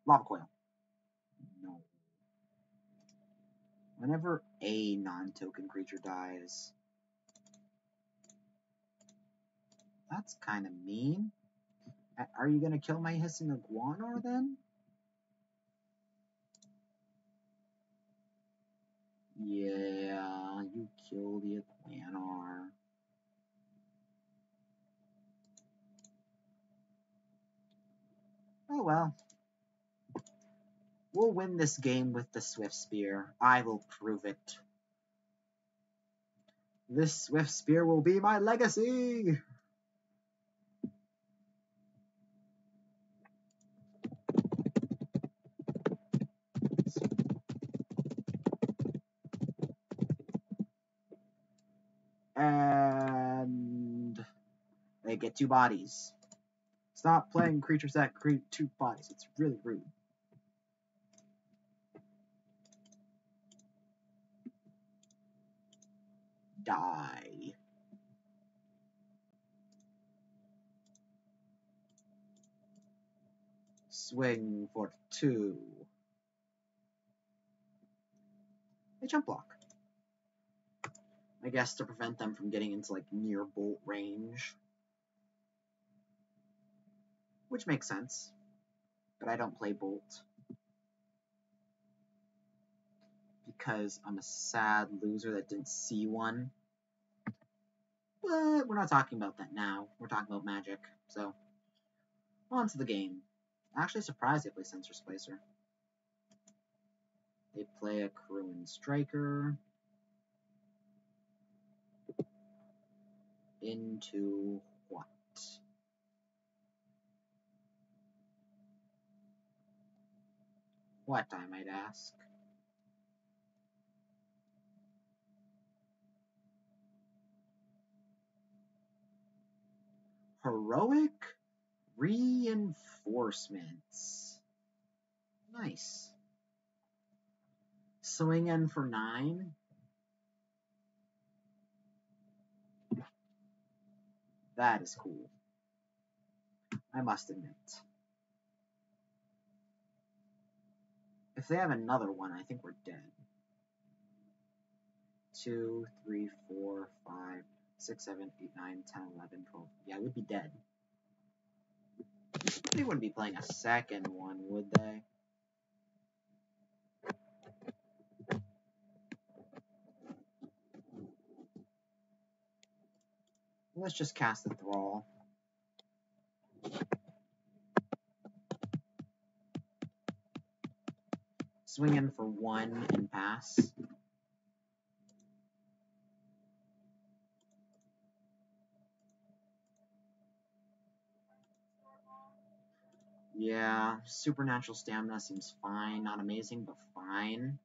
Lava Coil. No. Whenever a non-token creature dies, that's kind of mean. Are you going to kill my Hissing Iguanar then? Yeah, you kill the Iguanar. Oh well. We'll win this game with the Swiftspear. I will prove it. This Swiftspear will be my legacy! And they get 2 bodies. Stop playing creatures that create 2 bodies. It's really rude. Die. Swing for 2. They jump block. I guess to prevent them from getting into like near bolt range. Which makes sense. But I don't play bolt. Because I'm a sad loser that didn't see one. But we're not talking about that now. We're talking about Magic. So, on to the game. Actually surprised they play Sensor Splicer. They play a Cruin Striker. Into what? What, I might ask? Heroic Reinforcements. Nice. Swing in for 9. That is cool. I must admit. If they have another one, I think we're dead. 2, 3, 4, 5, 6, 7, 8, 9, 10, 11, 12. Yeah, we'd be dead. They wouldn't be playing a second one, would they? Let's just cast the Thrall. Swing in for 1 and pass. Yeah, supernatural stamina seems fine. Not amazing, but fine.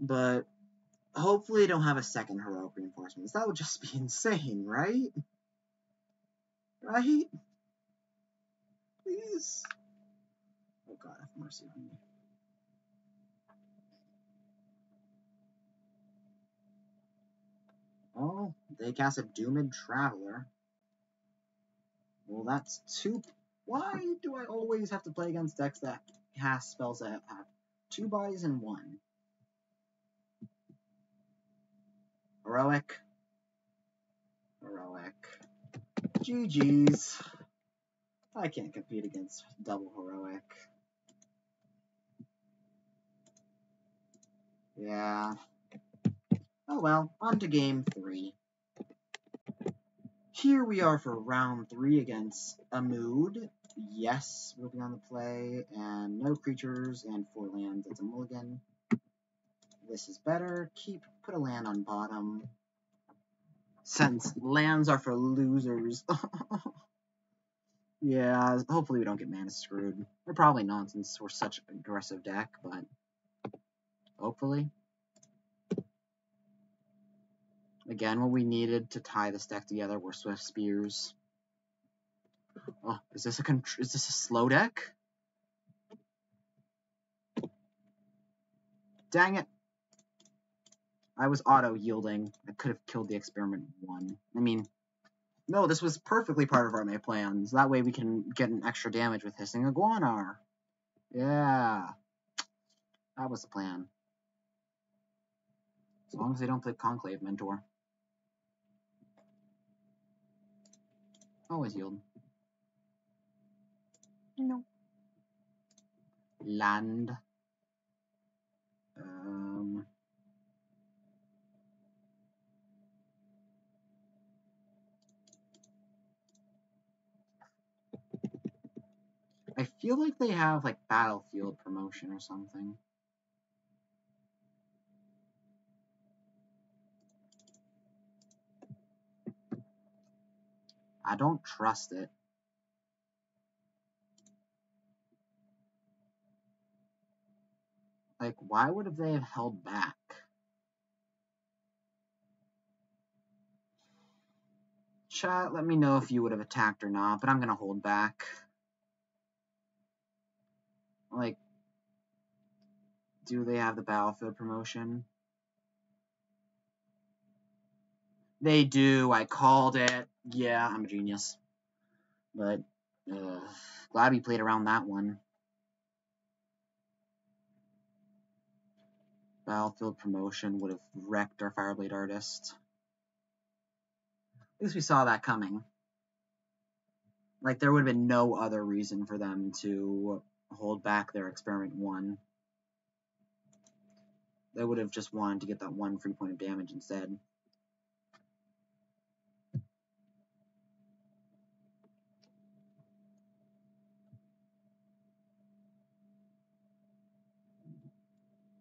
But hopefully they don't have a second heroic reinforcements. That would just be insane, right? Right? Please. Oh god, have mercy on me. Oh, they cast a Doomed Traveler. Well, that's 2. Why do I always have to play against decks that cast spells that have 2 bodies and 1? Heroic. Heroic. GG's. I can't compete against double heroic. Yeah. Oh well, on to game 3. Here we are for round 3 against a mood. Yes, will be on the play, and no creatures and 4 lands. It's a mulligan. This is better. Put a land on bottom. Since lands are for losers. Yeah, hopefully we don't get mana screwed. We're probably not since we're such an aggressive deck, but hopefully. Again, what we needed to tie this deck together were Swiftspears. Oh, is this a slow deck? Dang it. I was auto-yielding. I could have killed the experiment 1. I mean, no, this was perfectly part of our May plans. That way we can get an extra damage with Hissing Iguanar. Yeah. That was the plan. As long as they don't play Conclave Mentor. Always yield. No. Land. feel like they have, like, battlefield promotion or something. I don't trust it. Like, why would they have held back? Chat, let me know if you would have attacked or not, but I'm gonna hold back. Like, do they have the battlefield promotion? They do. I called it. Yeah, I'm a genius. But, glad we played around that one. Battlefield promotion would have wrecked our Fireblade artist. At least we saw that coming. Like, there would have been no other reason for them to hold back their Experiment 1. They would have just wanted to get that one free point of damage instead.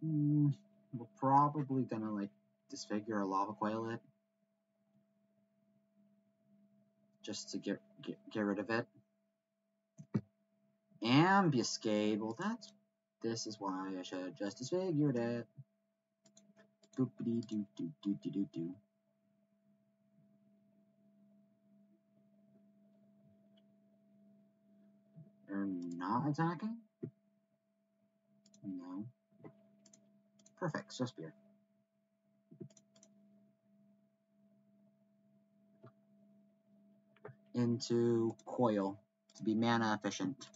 We're probably gonna, like, disfigure or lava coil it. Just to get rid of it. Ambuscade. Well, this is why I should have just disfigured it. Boopity doo doo doo doo doo doo. They're not attacking? No. Perfect, Swiftspears. Into Coil to be mana efficient.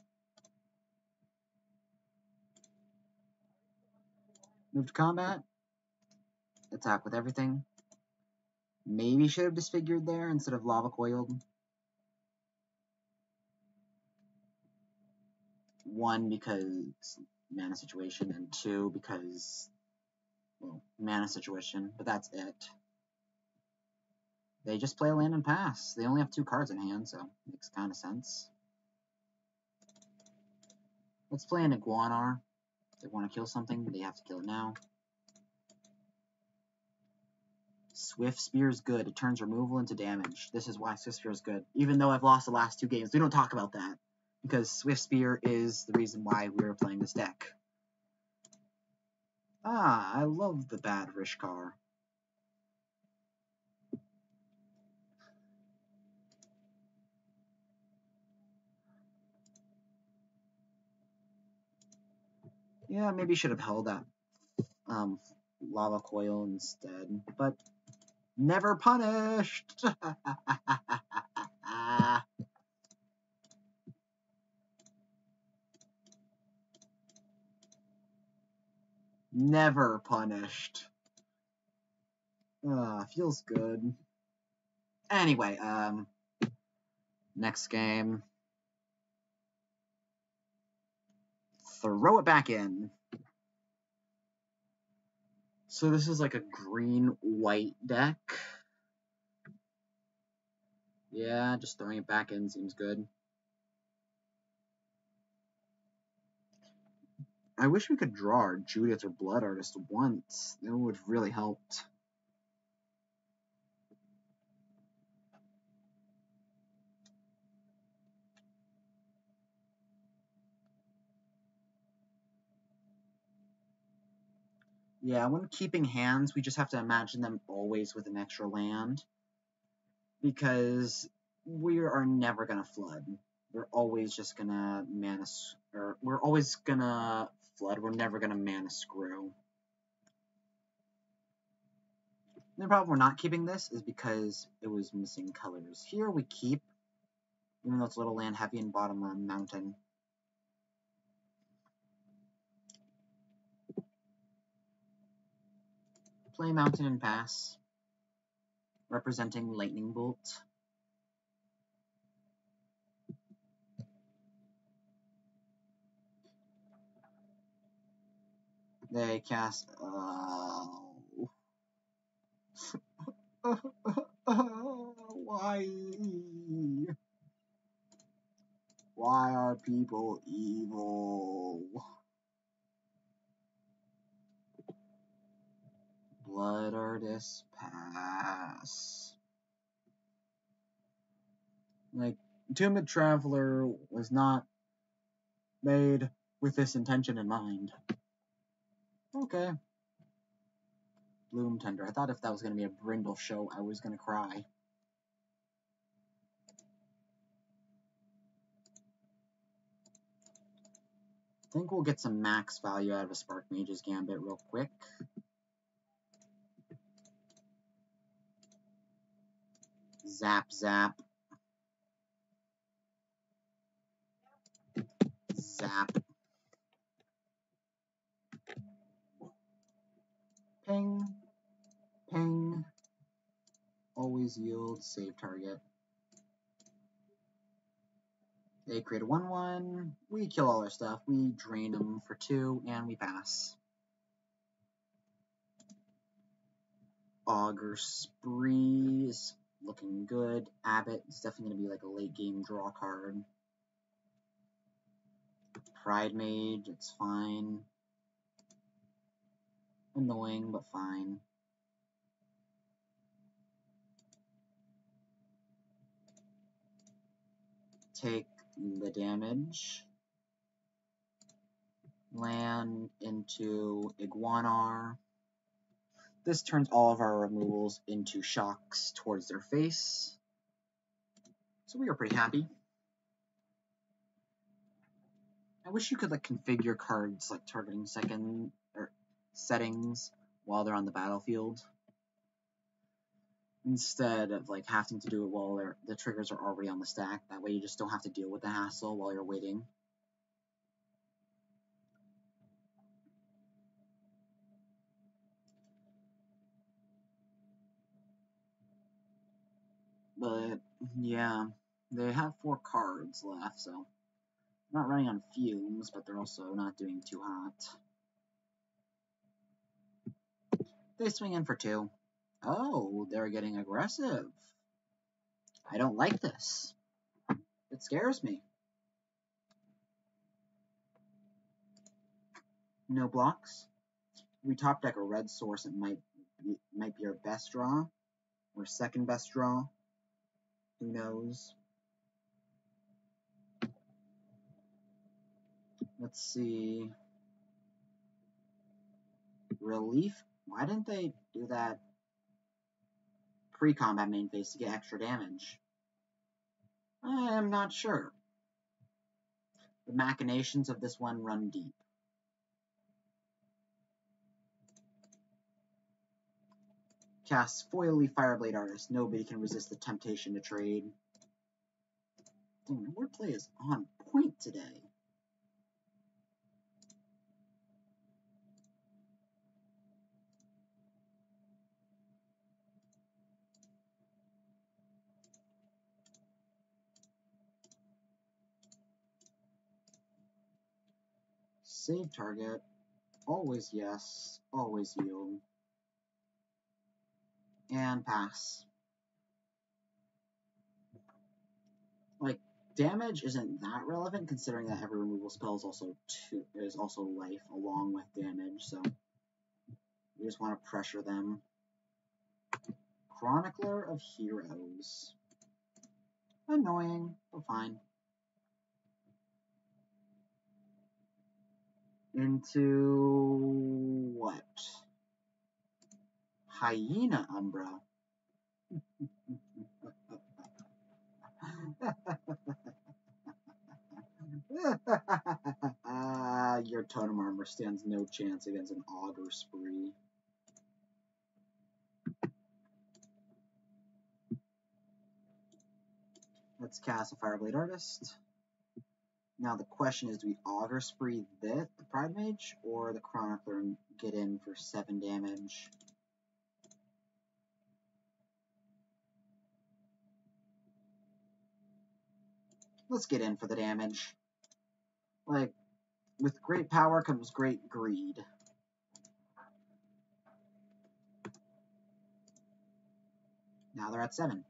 Move to combat. Attack with everything. Maybe should have disfigured there instead of lava coiled. 1, because mana situation, and 2, because, well, mana situation, but that's it. They just play a land and pass. They only have 2 cards in hand, so it makes kind of sense. Let's play an Iguanar. If they want to kill something, they have to kill it now. Swiftspears is good. It turns removal into damage. This is why Swiftspears is good. Even though I've lost the last 2 games, we don't talk about that. Because Swiftspears is the reason why we were playing this deck. Ah, I love the bad Rishkar. Yeah, maybe should have held that lava coil instead, but never punished. Never punished. Feels good. Anyway, next game. Throw it back in. So this is like a green-white deck. Yeah, just throwing it back in seems good. I wish we could draw our Judith or Blood Artist once. That would have really helped. Yeah, when keeping hands, we just have to imagine them always with an extra land. Because we are never going to flood. We're always just going to we're always going to flood. We're never going to mana screw. The problem we're not keeping this is because it was missing colors. Here we keep, even though it's a little land heavy and bottom mountain. Play mountain and pass, representing lightning bolt. They cast. Why? Why are people evil? Blood Artist pass. Like, Entombed Traveler was not made with this intention in mind. Okay. Bloom Tender. I thought if that was going to be a Brindle show, I was going to cry. I think we'll get some max value out of a Spark Mage's Gambit real quick. Zap, zap. Zap. Ping. Ping. Always yield. Save target. They create a 1/1. We kill all our stuff. We drain them for 2, and we pass. Augur Spree is looking good. Abbott is definitely going to be like a late game draw card. Pride Mage, it's fine. Annoying, but fine. Take the damage. Land into Iguanar. This turns all of our removals into shocks towards their face. So we are pretty happy. I wish you could like configure cards like targeting second or settings while they're on the battlefield, instead of like having to do it while the triggers are already on the stack. That way you just don't have to deal with the hassle while you're waiting. But yeah, they have 4 cards left, so not running on fumes, but they're also not doing too hot. They swing in for 2. Oh, they're getting aggressive. I don't like this. It scares me. No blocks. We top deck a red source. It might be our best draw or second best draw. Who knows? Let's see. Relief? Why didn't they do that pre-combat main phase to get extra damage? I am not sure. The machinations of this one run deep. Casts Foily Fireblade Artist. Nobody can resist the temptation to trade. Dang, the wordplay is on point today. Save target. Always yes. Always yield. And pass. Like, damage isn't that relevant considering that every removal spell is also life along with damage, so we just want to pressure them. Chronicler of Heroes. Annoying, but fine. Into what? Hyena Umbra. Your totem armor stands no chance against an Augur Spree. Let's cast a Fireblade Artist. Now the question is, do we Augur Spree the Pride Mage or the Chronicler and get in for 7 damage? Let's get in for the damage. Like, with great power comes great greed. Now they're at 7.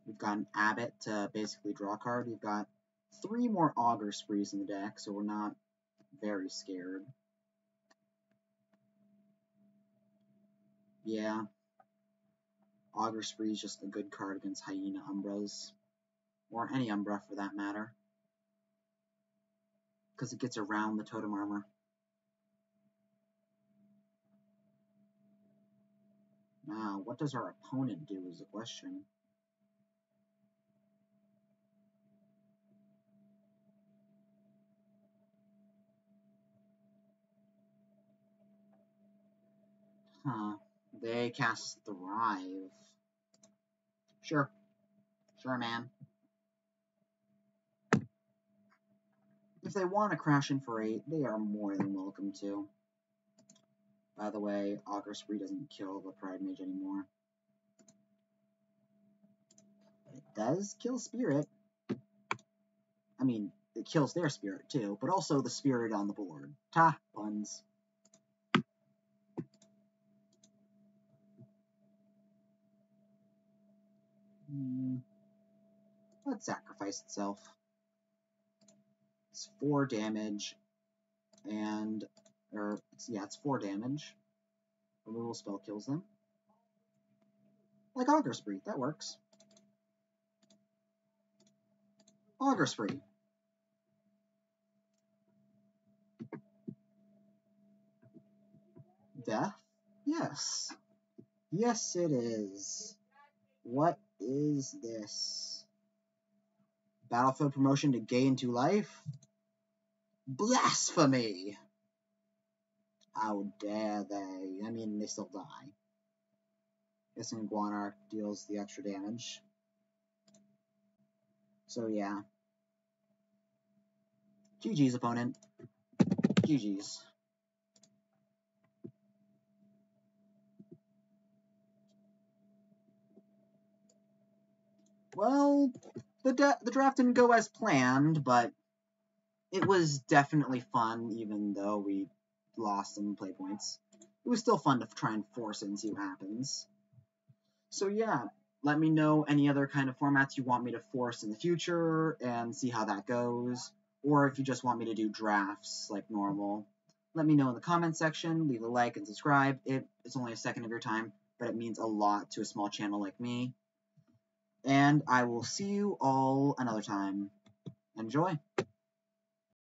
We've got an Abbot to basically draw a card. We've got 3 more Augur Sprees in the deck, so we're not very scared. Yeah. Augur Spree is just a good card against Hyena Umbras. Or any Umbra for that matter. Because it gets around the Totem Armor. Now, what does our opponent do is the question. Huh. They cast Thrive. Sure. Sure, man. If they want to crash in for 8, they are more than welcome to. By the way, Augur Spree doesn't kill the Pride Mage anymore. It does kill Spirit. I mean, it kills their Spirit too, but also the Spirit on the board. Ta, puns. Let's sacrifice itself. It's 4 damage, and, it's 4 damage. Removal spell kills them. Like Augur Spree, that works. Augur Spree. Death? Yes. Yes, it is. What is this? Battlefield promotion to gain 2 life? Blasphemy! How dare they? I mean, they still die. Guessing Guanarch deals the extra damage. So yeah. GG's, opponent. GG's. Well, the draft didn't go as planned, but it was definitely fun, even though we lost some play points. It was still fun to try and force it and see what happens. So yeah, let me know any other kind of formats you want me to force in the future and see how that goes. Or if you just want me to do drafts like normal. Let me know in the comments section, leave a like and subscribe. It's only a second of your time, but it means a lot to a small channel like me. And I will see you all another time. Enjoy!